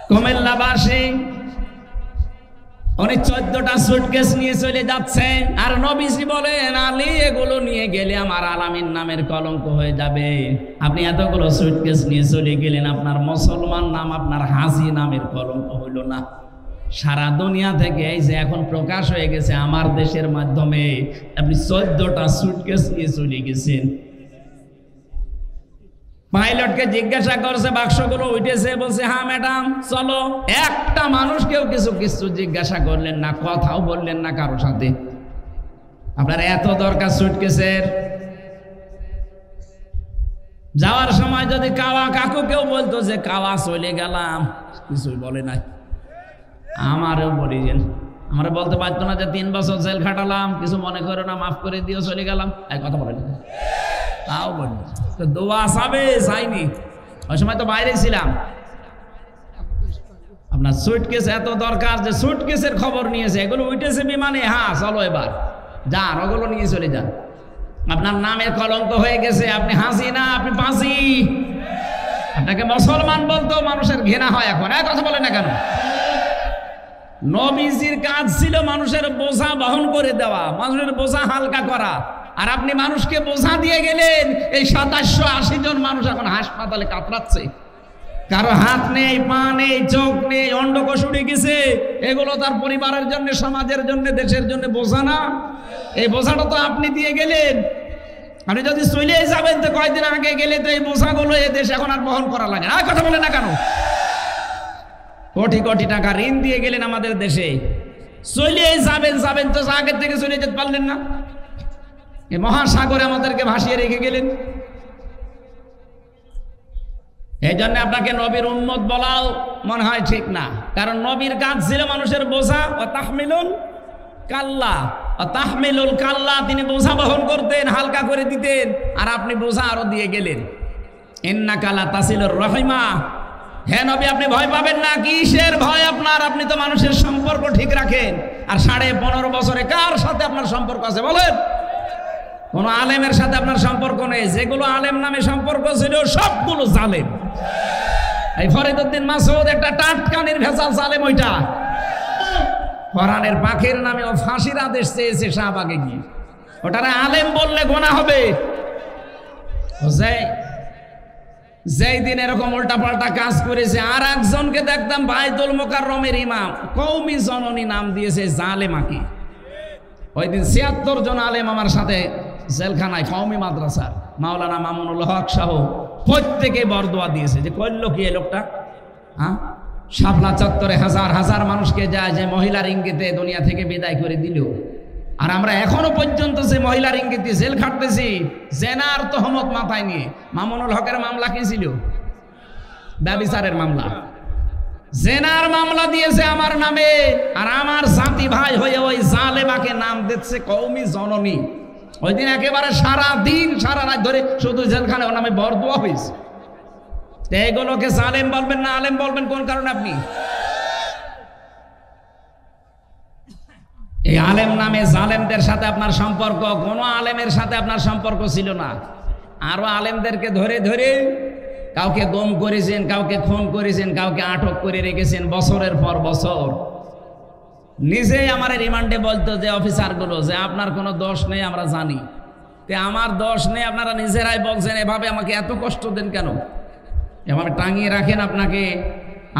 কুমিল্লাবাসী উনি 14টা সুটকেস নিয়ে চলে যাচ্ছে, আর নবীজি বলেন আলী এগুলো নিয়ে গেলে আমার আলামিন নামের কলঙ্ক হয়ে যাবে। আপনি এতগুলো সুটকেস নিয়ে চলে গেলেন, আপনার মুসলমান নাম আপনার হাজি নামের কলঙ্ক হইল না। সারা দুনিয়া থেকে এই যে এখন প্রকাশ হয়ে গেছে আমার দেশের মাধ্যমে, আপনি 14টা সুটকেস নিয়ে চলে গেছেন। পাইলটকে জিজ্ঞাসা করছে বাক্সগুলো উঠেছে, বলছে হ্যাঁ ম্যাডাম চলো। একটা মানুষকেও কিছু জিজ্ঞাসা করলেন না, কথাও বললেন না কারোর সাথে। আপনার এত দরকার সুটকেসের? যাওয়ার সময় যদি কাকু কেউ বলতো যে কাওয়া চলে গেলাম, কিছুই বলে নাই। আমারও বলিছেন, আমরা বলতে পারতো না যে 3 বছর জেল খাটালাম, কিছু মনে করো না, মাফ করে দিও, চলে গেলাম, এই কথা বলে না, তাও বলি। তো দোয়া চাবে চাইনি, ওই সময় তো বাইরে ছিলাম। আপনার সুটকেস এত দরকার যে সুটকেসের খবর নিয়েছে, এগুলো উঠেছে বিমানে, হ্যাঁ চলো এবার যান, ওগুলো নিয়ে চলে যান। আপনার নামের কলঙ্ক হয়ে গেছে, আপনি হাসি না, আপনি পাঁচি। আপনাকে মুসলমান বলতো মানুষের ঘৃণা হয় এখন। কথা বলে না কেন? নবীজির কাজ ছিল মানুষের বোঝা বহন করে দেওয়া, মানুষের বোঝা হালকা করা, আর আপনি মানুষকে বোঝা দিয়ে গেলেন। এই 2780 জন মানুষ এখন হাসপাতালে কাতরাচ্ছে, কারো হাত নেই, পা নেই, চোখ নেই, অন্ডকোষ উড়ে গেছে। এগুলো তার পরিবারের জন্য, সমাজের জন্য, দেশের জন্য বোঝা না? এই বোঝাটা তো আপনি দিয়ে গেলেন। আপনি যদি চলে যাবেন তো কয়েকদিন আগে গেলে তো এই বোঝাগুলো এ দেশ এখন আর বহন করা লাগে না। কথা বলে না কেন? কোটি কোটি টাকা ঋণ দিয়ে গেলেন আমাদের দেশে, চলে যাবেন তো আগের থেকে চলে যেতে পারলেন না। এই মহাসাগরে আমাদেরকে ভাসিয়ে রেখে গেলেন। এই জন্য আপনাকে নবীর উম্মত বলাও মনে হয় ঠিক না, কারণ নবীর কাজ ছিল মানুষের বোঝা। ও তাহমিলুল কাল্লা, ও তাহমিলুল কাল্লা, তিনি বোঝা বহন করতেন, হালকা করে দিতেন, আর আপনি বোঝা আরো দিয়ে গেলেন। ইন্নাকা লা তাসিলুর রহিমা, হে নবী আপনি ভয় পাবেন না। কিসের ভয় আপনার? আপনি তো মানুষের সম্পর্ক ঠিক রাখেন। আর 15.5 বছরে কার সাথে আপনার সম্পর্ক আছে বলেন? কোন আলেমের সাথে আপনার সম্পর্ক নেই। যেগুলো আলেম নামে সম্পর্ক ছিল সবগুলো জালেম। এই ফরিদউদ্দিন মাসউদ একটা টাটকানির ভেজাল জালেম। ওইটা কোরআনের পাখির নামে ও ফাঁসির আদেশ চেয়েছে শাহবাগে গিয়ে, ওটারে আলেম বললে গোনা হবে। যেই দিন এরকম উল্টাপাল্টা কাজ করেছে, আর একজনকে দেখতাম বাইতুল মোকাররমের ইমাম, কওমি জননী নাম দিয়েছে জালেমাকে। ওই দিন 76 জন আলেম আমার সাথে জেলখানায়, কওমি মাদ্রাসার মাওলানা মামুনুল হক সহ প্রত্যেকে বরদোয়া দিয়েছে। যে করলো কি এই লোকটা? হ্যাঁ, শাপলা চত্বরে হাজার হাজার মানুষকে যায় যে মহিলার ইঙ্গিতে দুনিয়া থেকে বিদায় করে দিল, আর আমরা এখনো পর্যন্ত যে মহিলার ইঙ্গিতে জেল খাটতেছি জেনার তহমত মাথায় নিয়ে। মামুনুল হকের মামলা কি ছিল? ব্যভিচারের মামলা। জেনার মামলা দিয়েছে আমার নামে, আর আমার জাতি ভাই হয়ে ওই জালেমাকে নাম দিচ্ছে কওমি জননী। ওই দিন একেবারে সারা দিন সারা রাত ধরে শুধু জেলখানে ওর নামে বরদোয়া হয়েছে। এগুলোকে জালেম বলবেন না আলেম বলবেন কোন কারণে আপনি? এই আলেম নামে জালেমদের সাথে আপনার সম্পর্ক, কোনো আলেমের সাথে আপনার সম্পর্ক ছিল না। আরো আলেমদেরকে ধরে ধরে কাউকে গুম করেছেন, কাউকে খুন করেছেন, কাউকে আটক করে রেখেছেন বছরের পর বছর। নিজেই আমার রিমান্ডে বলতো যে অফিসারগুলো যে আপনার কোনো দোষ নেই আমরা জানি, তে আমার দোষ নেই আপনারা নিজেরাই বলছেন, এভাবে আমাকে এত কষ্ট দেন কেন? এভাবে টাঙিয়ে রাখেন আপনাকে।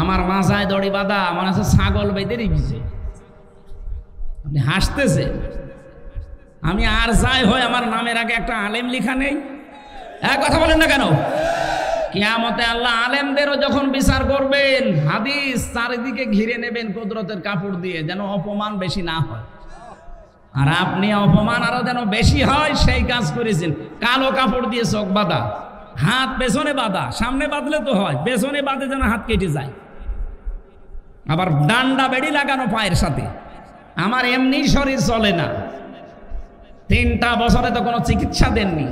আমার মাথায় দড়ি বাঁধা, আমার আছে ছাগল বেঁধে রেখেছে। আপনি হাসতেছে। আমি আর যাই হয় আমার নামের আগে একটা আলেম লেখা নেই। এক কথা বলেন না কেন? কিয়ামতে আল্লাহ আলেমদেরও যখন বিচার করবেন, হাদিস চারিদিকে ঘিরে নেবেন কুদরতের কাপড় দিয়ে, যেন অপমান বেশি না হয়। আর আপনি অপমান আরো যেন বেশি হয় সেই কাজ করেছেন। কালো কাপড় দিয়ে চোখ বাঁধা, হাত পেছনে বাঁধা, সামনে বাঁধলে তো হয়, পেছনে বাঁধে যেন হাত কেটে যায়। আবার ডান্ডা বেড়ি লাগানো পায়ের সাথে। আমার এমনি শরীর চলে না, 3টা বছরে তো কোনো চিকিৎসা দেননি।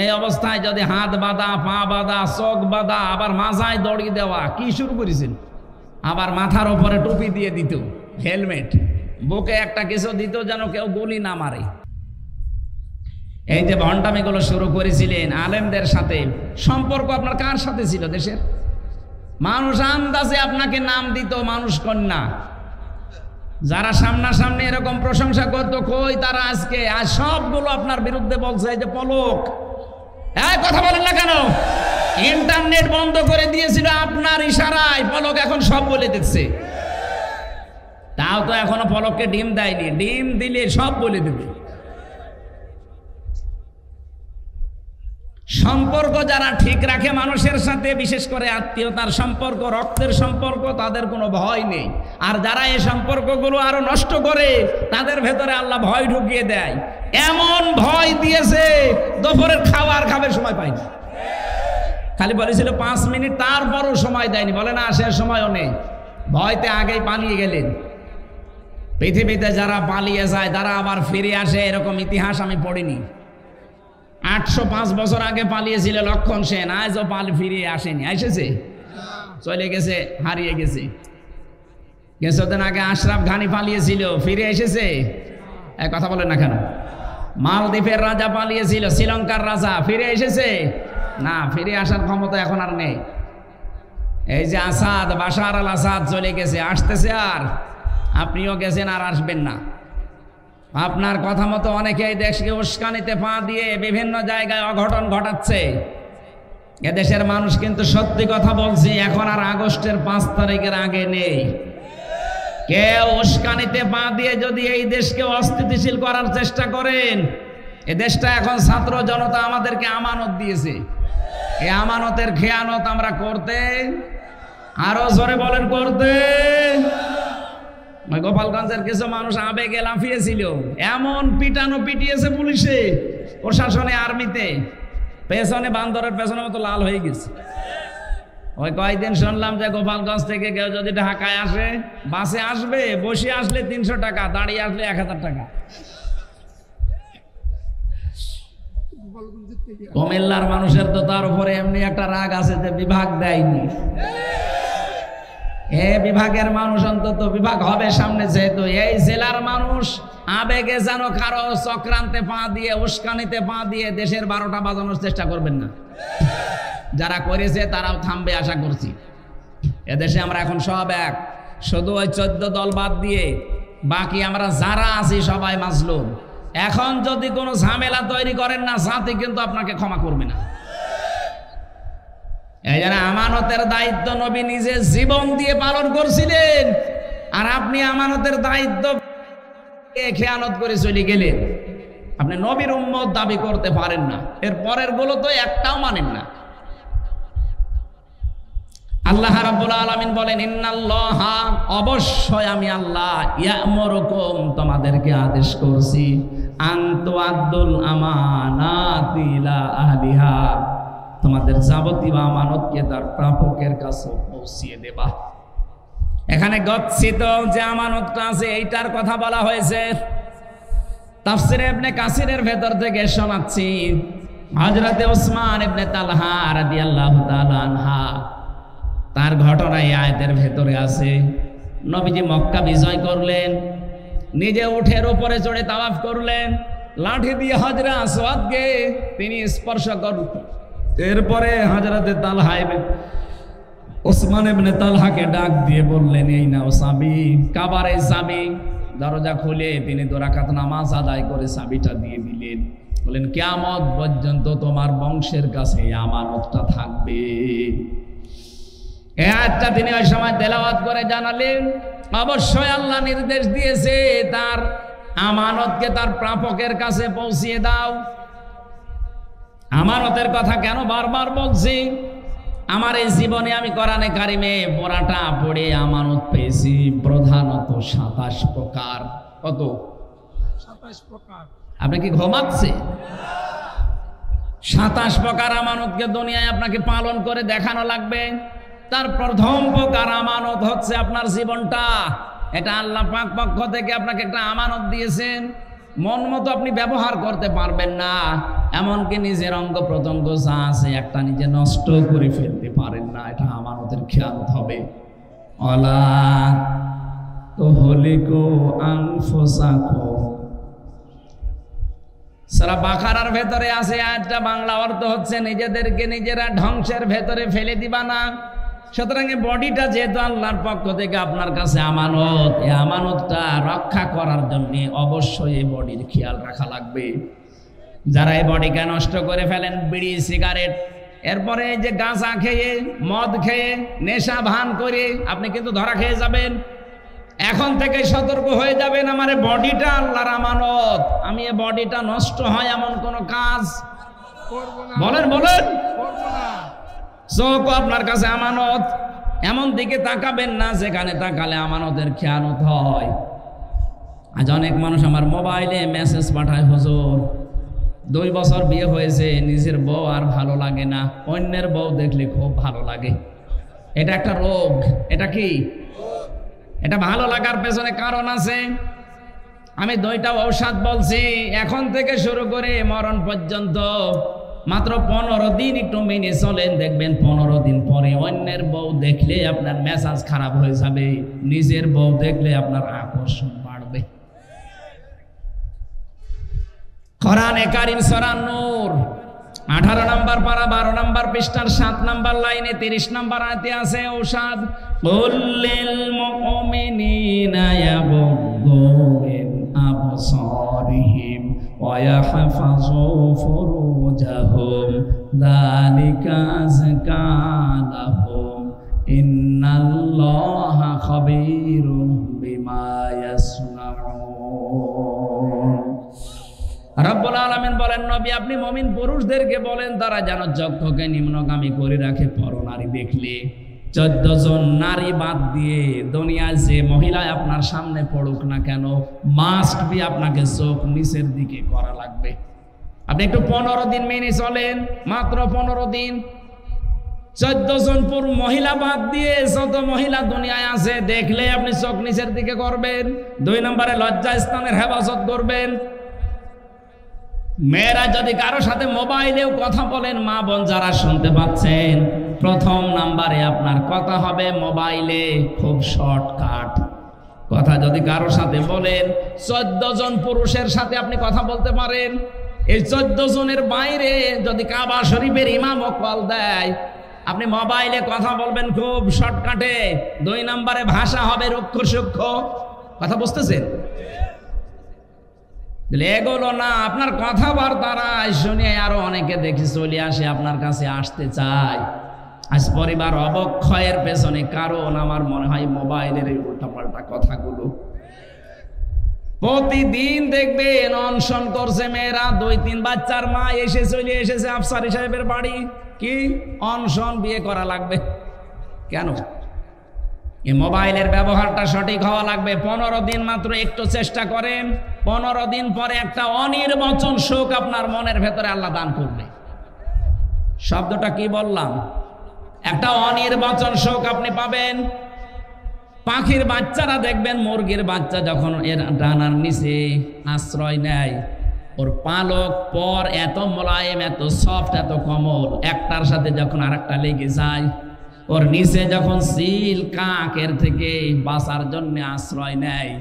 এই অবস্থায় যদি হাত বাঁধা, পা বাঁধা, চোখ বাঁধা, আবার মাথায় দড়ি দেওয়া, কি শুরু করেছেন? আবার মাথার উপরে টুপি দিয়ে দিত, হেলমেট, বুকে একটা কিছু দিত যেন কেউ গুলি না মারে। এই যে ভণ্ডামিগুলো শুরু করেছিলেন আলেমদের সাথে, সম্পর্ক আপনার কার সাথে ছিল? দেশের মানুষ আন্দাজে আপনাকে নাম দিত মানুষ কন্যা। যারা সামনাসামনি এরকম প্রশংসা করতো, কই তারা আজকে? আর সবগুলো আপনার বিরুদ্ধে বলছে। এই যে পলক, কথা বলেন না কেন? ইন্টারনেট বন্ধ করে দিয়েছিল আপনার ইশারায়, পলক এখন সব বলে দিচ্ছে। তাও তো এখনো পলককে ডিম দেয়নি, ডিম দিলে সব বলে দেবে। সম্পর্ক যারা ঠিক রাখে মানুষের সাথে, বিশেষ করে আত্মীয়তার সম্পর্ক, রক্তের সম্পর্ক, তাদের কোনো ভয় নেই। আর যারা এই সম্পর্কগুলো আরো নষ্ট করে, তাদের ভেতরে আল্লাহ ভয় ঢুকিয়ে দেয়। এমন ভয় দিয়েছে দুপুরের খাবার খাবার সময় পায়নি। খালি বলেছিল 5 মিনিট, তারপরও সময় দেয়নি। বলে না সে সময়ও নেই, ভয়তে আগেই পালিয়ে গেলেন। পৃথিবীতে যারা পালিয়ে যায় তারা আবার ফিরে আসে, এরকম ইতিহাস আমি পড়িনি। 805 বছর আগে পালিয়েছিল লক্ষণ সেন, আজও ফিরিয়ে আসেনি। এসেছে, চলে গেছে, হারিয়ে গেছে। কিছুদিন আগে আশরাফ ঘানি পালিয়েছিল, ফিরে এসেছে? এক কথা বলেন না কেন? মালদ্বীপের রাজা পালিয়েছিল, শ্রীলঙ্কার রাজা, ফিরে এসেছে? না, ফিরে আসার ক্ষমতা এখন আর নেই। এই যে আসাদ, বাশার আল আসাদ চলে গেছে, আসতেছে আর, আপনিও গেছেন আর আসবেন না। আপনার কথা মতো অনেকে এই দেশকে উস্কানিতে পা দিয়ে বিভিন্ন জায়গায় অঘটন ঘটাচ্ছে। এদেশের মানুষ কিন্তু সত্যি কথা বলছি, এখন আর আগস্টের 5 তারিখের আগে নেই। কেউ উস্কানিতে পা দিয়ে যদি এই দেশকে অস্থিতিশীল করার চেষ্টা করেন, এ দেশটা এখন ছাত্র জনতা আমাদেরকে আমানত দিয়েছে। এই আমানতের খেয়ানত আমরা করতে, আরো জোরে বলেন করতে। গোপালগঞ্জের কিছু মানুষ আবেগে লাফিয়েছিল, এমন পিটানো পিটিয়েছে পুলিশে, প্রশাসনে, আর্মিতে, পেছনে বান্দরের পেছনের মতো লাল হয়ে গেছে। ওই কয়েকদিন শুনলাম যে গোপালগঞ্জ থেকে কেউ যদি ঢাকায় আসে, বাসে আসবে, বসে আসলে 300 টাকা, দাঁড়িয়ে আসলে 1000 টাকা। কুমিল্লার মানুষের তো তার উপরে এমনি একটা রাগ আছে যে বিভাগ দেয়নি। বিভাগের মানুষ অন্তত বিভাগ হবে সামনে, যেহেতু এই জেলার মানুষ আবেগে যেন কারো চক্রান্তে পা দিয়ে, উস্কানিতে পা দিয়ে দেশের 12টা বাজানোর চেষ্টা করবেন না। যারা করেছে তারাও থামবে আশা করছি। এদেশে আমরা এখন সব এক, শুধু ওই 14 দল বাদ দিয়ে বাকি আমরা যারা আছি সবাই মাজলুম। এখন যদি কোনো ঝামেলা তৈরি করেন না, জাতি কিন্তু আপনাকে ক্ষমা করবে না। এই জন্য আমানতের দায়িত্ব নবী নিজে জীবন দিয়ে পালন করছিলেন, আর আপনি আমানতের দায়িত্ব খেয়ানত করে চলে গেলেন। আপনি নবীর উম্মত দাবি করতে পারেন না, এর পরের গুলো তো একটাও মানেন না। আল্লাহ রাব্বুল আলামিন বলেন ইন্নাল্লাহা, অবশ্যই আমি আল্লাহ, ইয়া'মুরুকুম, তোমাদেরকে আদেশ করছি, আন তুআদ্দুল আমানাতি ইলা আহলিহা, তোমাদের যাবতীয় আমানতকে তার প্রাপকের কাছে পৌঁছিয়ে দেবা। এখানে গচ্ছিত যে আমানতটা আছে এইটার কথা বলা হয়েছে। তাফসীরে ইবনে কাসিরের ভেতর থেকে শোনাচ্ছি, হযরতে ওসমান ইবনে তালহা রাদিয়াল্লাহু তাআলা আনহা, তার ঘটনা এই আয়াতের ভেতরে আছে। নবীজি মক্কা বিজয় করলেন, নিজে উঠের উপরে চড়ে তাওয়াফ করলেন, লাঠি দিয়ে হাজরা আসওয়াদকে তিনি স্পর্শ করলেন। এরপরে হযরতে তালহা ওসমান ইবনে তালহাকে ডাক দিয়ে বললেন, এই নাও চাবি, কাবার এই চাবি। দরজা খুলে তিনি 2 রাকাত নামাজ আদায় করে চাবিটা দিয়ে দিলেন। বলেন, কিয়ামত পর্যন্ত তোমার বংশের কাছে এই আমানতটা থাকবে। এই আয়াতটা তিনি ওই সময় তেলাওয়াত করে জানালেন, অবশ্যই আল্লাহ নির্দেশ দিয়েছে তার আমানতকে তার প্রাপকের কাছে পৌঁছিয়ে দাও। আমানতের কথা কেন বারবার বলছি? আমার এই জীবনে আমি কোরআনে কারিমে পড়াটা পড়ে আমানত পেয়েছি প্রধানত 27 প্রকার। কত? 27 প্রকার। আপনি কি ঘুমাচ্ছে? 27 প্রকার আমানতকে দুনিয়ায় আপনাকে পালন করে দেখানো লাগবে। তার প্রথম প্রকার আমানত হচ্ছে আপনার জীবনটা। এটা আল্লাহ পাক পক্ষ থেকে আপনাকে একটা আমানত দিয়েছেন, মন মতো আপনি ব্যবহার করতে পারবেন না, এমনকি নিজের অঙ্গ প্রত্যঙ্গ যা আছে একটা নিজে নষ্ট করে ফেলতে পারেন না। এটা আমানতের খেয়ানত হবে। অলা তুহলিকু আনফুসাকুম, সূরা বাকারার ভেতরে আছে আয়াতটা, বাংলা অর্থ হচ্ছে নিজেদেরকে নিজেরা ধ্বংসের ভেতরে ফেলে দিবা না। সুতরাং বডিটা যেহেতু আল্লাহর পক্ষ থেকে আপনার কাছে আমানত, এই আমানতটা রক্ষা করার জন্য অবশ্যই এই বডির খেয়াল রাখা লাগবে। যারা এই বডিকে নষ্ট করে ফেলেন বিড়ি সিগারেট, এরপরে যে গাঁজা খেয়ে মদ খেয়ে নেশা ভান করে, আপনি কিন্তু ধরা খেয়ে যাবেন। এখন থেকে সতর্ক হয়ে যাবেন, আমার এই বডিটা আল্লাহর আমানত, আমি এই বডিটা নষ্ট হয় এমন কোন কাজ করব না। বলেন বলেন, করব না। চোখ আপনার কাছে আমানত, এমন দিকে তাকাবেন না যেখানে তাকালে আমানতের খেয়ানত হয়। আজ অনেক মানুষ আমার মোবাইলে মেসেজ পাঠায়, হুজুর 2 বছর বিয়ে হয়েছে, নিজের বউ আর ভালো লাগে না, অন্যের বউ দেখলে খুব ভালো লাগে। এটা একটা রোগ। এটা কি? এটা ভালো লাগার পেছনে কারণ আছে। আমি 2টা ঔষধ বলছি, এখন থেকে শুরু করে মরণ পর্যন্ত মাত্র 15 দিন একটু মেনে চলেন, দেখবেন 15 দিন পরে অন্যের বউ দেখলে আপনার মেজাজ খারাপ হয়ে যাবে, নিজের বউ দেখলে আপনার আকর্ষণ বাড়বে। কোরআনে কারীম সূরা নূর 18 নম্বর পারা 12 নম্বর পৃষ্ঠার 7 নম্বর লাইনে 30 নম্বর আয়াতে আছে ঔষধ, কুল্লিল মুমিনিনা ইয়াগুদ্দু মিন আবসারিহিম ওয়া ইয়াহফাযু ফুরুজাহুম যালিকা আযকা লাহুম ইন্নাল্লাহা খাবীরুম বিমা ইয়াসনাউন। রব্বুল আলামিন বলেন, নবী আপনি মুমিন পুরুষদেরকে বলেন তারা যেন চক্ষুকে নিম্নগামী করে রাখে পরনারী দেখলে। 14 জন নারী বাদ দিয়ে দুনিয়ায় যে মহিলা আপনার সামনে পড়ুক না কেন, মাস্ট বি আপনাকে চোখ নিচের দিকে করা লাগবে। আপনি একটু 15 দিন মেনে চলেন, মাত্র 15 দিন। 14 জন মহিলা বাদ দিয়ে যত মহিলা দুনিয়ায় আছে দেখলে আপনি চোখ নিচের দিকে করবেন। 2 নম্বরে লজ্জা স্থানের হেফাজত করবেন। মেয়েরা যদি কারো সাথে মোবাইলেও কথা বলেন, মা বোন যারা শুনতে পাচ্ছেন, প্রথম নাম্বারে আপনার কথা হবে মোবাইলে, খুব শর্টকাট কথা। যদি কারো সাথে বলেন, 14 জন পুরুষের সাথে আপনি কথা বলতে পারেন, এই 14 জনের বাইরে যদি কাবা শরীফের ইমামও কল দেয়, আপনি মোবাইলে কথা বলবেন খুব শর্টকাটে। 2 নম্বরে ভাষা হবে রুক্ষ সূক্ষ্ম। কথা বুঝতেছেন? এগুলো না, আপনার কথাবার্তারা শুনে আরো অনেকে দেখি চলে আসে, আপনার কাছে আসতে চায়। আজ পরিবার অবক্ষয়ের পেছনে কারণ আমার মনে হয় মোবাইলের এই উল্টাপাল্টা কথাগুলো। প্রতিদিন দেখবেন অনশন করছে মেয়েরা, 2-3 বাচ্চার মা চলে এসেছে আফসারি সাহেবের বাড়ি, কি অনশন, বিয়ে করা লাগবে। কেন? এই মোবাইলের ব্যবহারটা সঠিক হওয়া লাগবে। 15 দিন মাত্র একটু চেষ্টা করেন, 15 দিন পরে একটা অনির্বচন সুখ আপনার মনের ভেতরে আল্লাহ দান করবে। শব্দটা কি বললাম? একটা অনির্বচন সুখ আপনি পাবেন। পাখির বাচ্চারা দেখবেন, মুরগির বাচ্চা যখন এর ডানার নিচে আশ্রয় নেয়, ওর পালক পর এত মোলায়েম, এত সফট, এত কোমল, একটার সাথে যখন আরেকটা লেগে যায়, ওর নিচে যখন সিল কাকের থেকে বাঁচার জন্য আশ্রয় নেয়,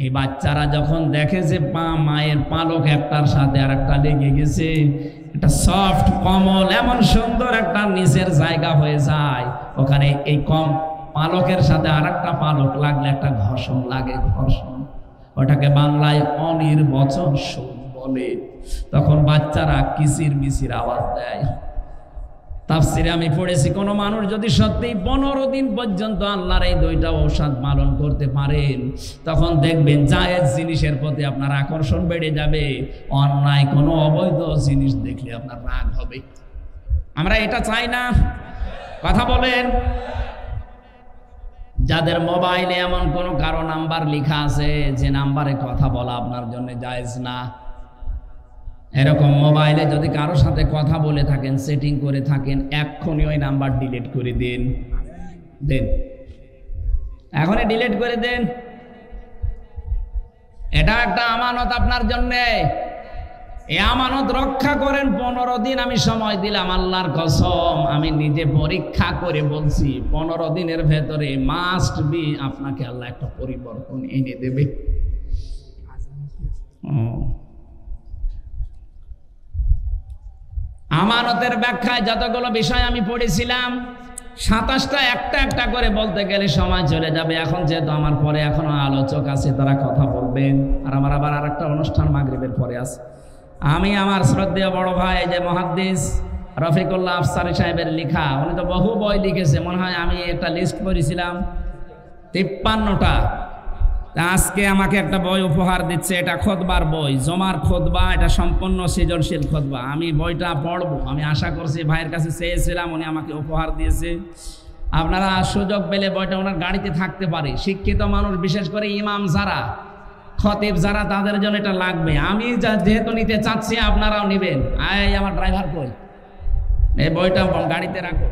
এই বাচ্চারা যখন দেখে যে মায়ের পালক একটার সাথে আরেকটা লেগে গেছে, এটা সফট কোমল, এমন সুন্দর একটা নিচের জায়গা হয়ে যায়, ওখানে এই কম পালকের সাথে আরেকটা পালক লাগলে একটা ঘর্ষণ লাগে, ঘর্ষণ, ওটাকে বাংলায় অনির্বচন সুখ বলে। তখন বাচ্চারা কিচির মিচির আওয়াজ দেয়। তাফসিরে আমি পড়েছি, কোন মানুষ যদি সত্যি 15 দিন পর্যন্ত আল্লাহর এই 2টা ঔষধ পালন করতে পারেন, তখন দেখবেন জায়েজ জিনিসের প্রতি আপনার আকর্ষণ বেড়ে যাবে, অন্যায় কোনো অবৈধ জিনিস দেখলে আপনার রাগ হবে। আমরা এটা চাই না? কথা বলেন। যাদের মোবাইলে এমন কোন কারো নাম্বার লেখা আছে যে নাম্বারে কথা বলা আপনার জন্য জায়েজ না, এরকম মোবাইলে যদি কারো সাথে কথা বলে থাকেন, সেটিং করে থাকেন, এক্ষুনি ওই নাম্বার ডিলিট করে দিন। এখনই ডিলিট করে দেন। এটা একটা আমানত আপনার জন্য। এই আমানত রক্ষা করেন। 15 দিন আমি সময় দিলাম, আল্লাহর কসম আমি নিজে পরীক্ষা করে বলছি, 15 দিনের ভেতরে মাস্ট বি আপনাকে আল্লাহ একটা পরিবর্তন এনে দেবে। আমানতের ব্যাখ্যায় যতগুলো বিষয় আমি পড়েছিলাম, 27টা একটা একটা করে বলতে গেলে সময় চলে যাবে। এখন যেহেতু আমার পরে এখনো আলোচক আছে, তারা কথা বলবেন, আর আমার আবার আরেকটা অনুষ্ঠান মাগরিবের পরে আছে। আমি আমার শ্রদ্ধেয় বড় ভাই যে মুহাদ্দিস রফিকুল্লাহ আফসারী সাহেবের লেখা, উনি তো বহু বই লিখেছে, মনে হয় আমি একটা লিস্ট করেছিলাম 53টা। আজকে আমাকে একটা বই উপহার দিচ্ছে, এটা খুতবার বই, জমার খুতবা, এটা সম্পূর্ণ সৃজনশীল খুতবা। আমি বইটা পড়বো, আমি আশা করছি, ভাইয়ের কাছে চেয়েছিলাম, উনি আমাকে উপহার দিয়েছে। আপনারা সুযোগ পেলে বইটা ওনার গাড়িতে থাকতে পারে। শিক্ষিত মানুষ, বিশেষ করে ইমাম যারা, খতিব যারা, তাদের জন্য এটা লাগবে। আমি যেহেতু নিতে চাচ্ছি, আপনারাও নেবেন। আমার ড্রাইভার কই, এই বইটা গাড়িতে রাখো।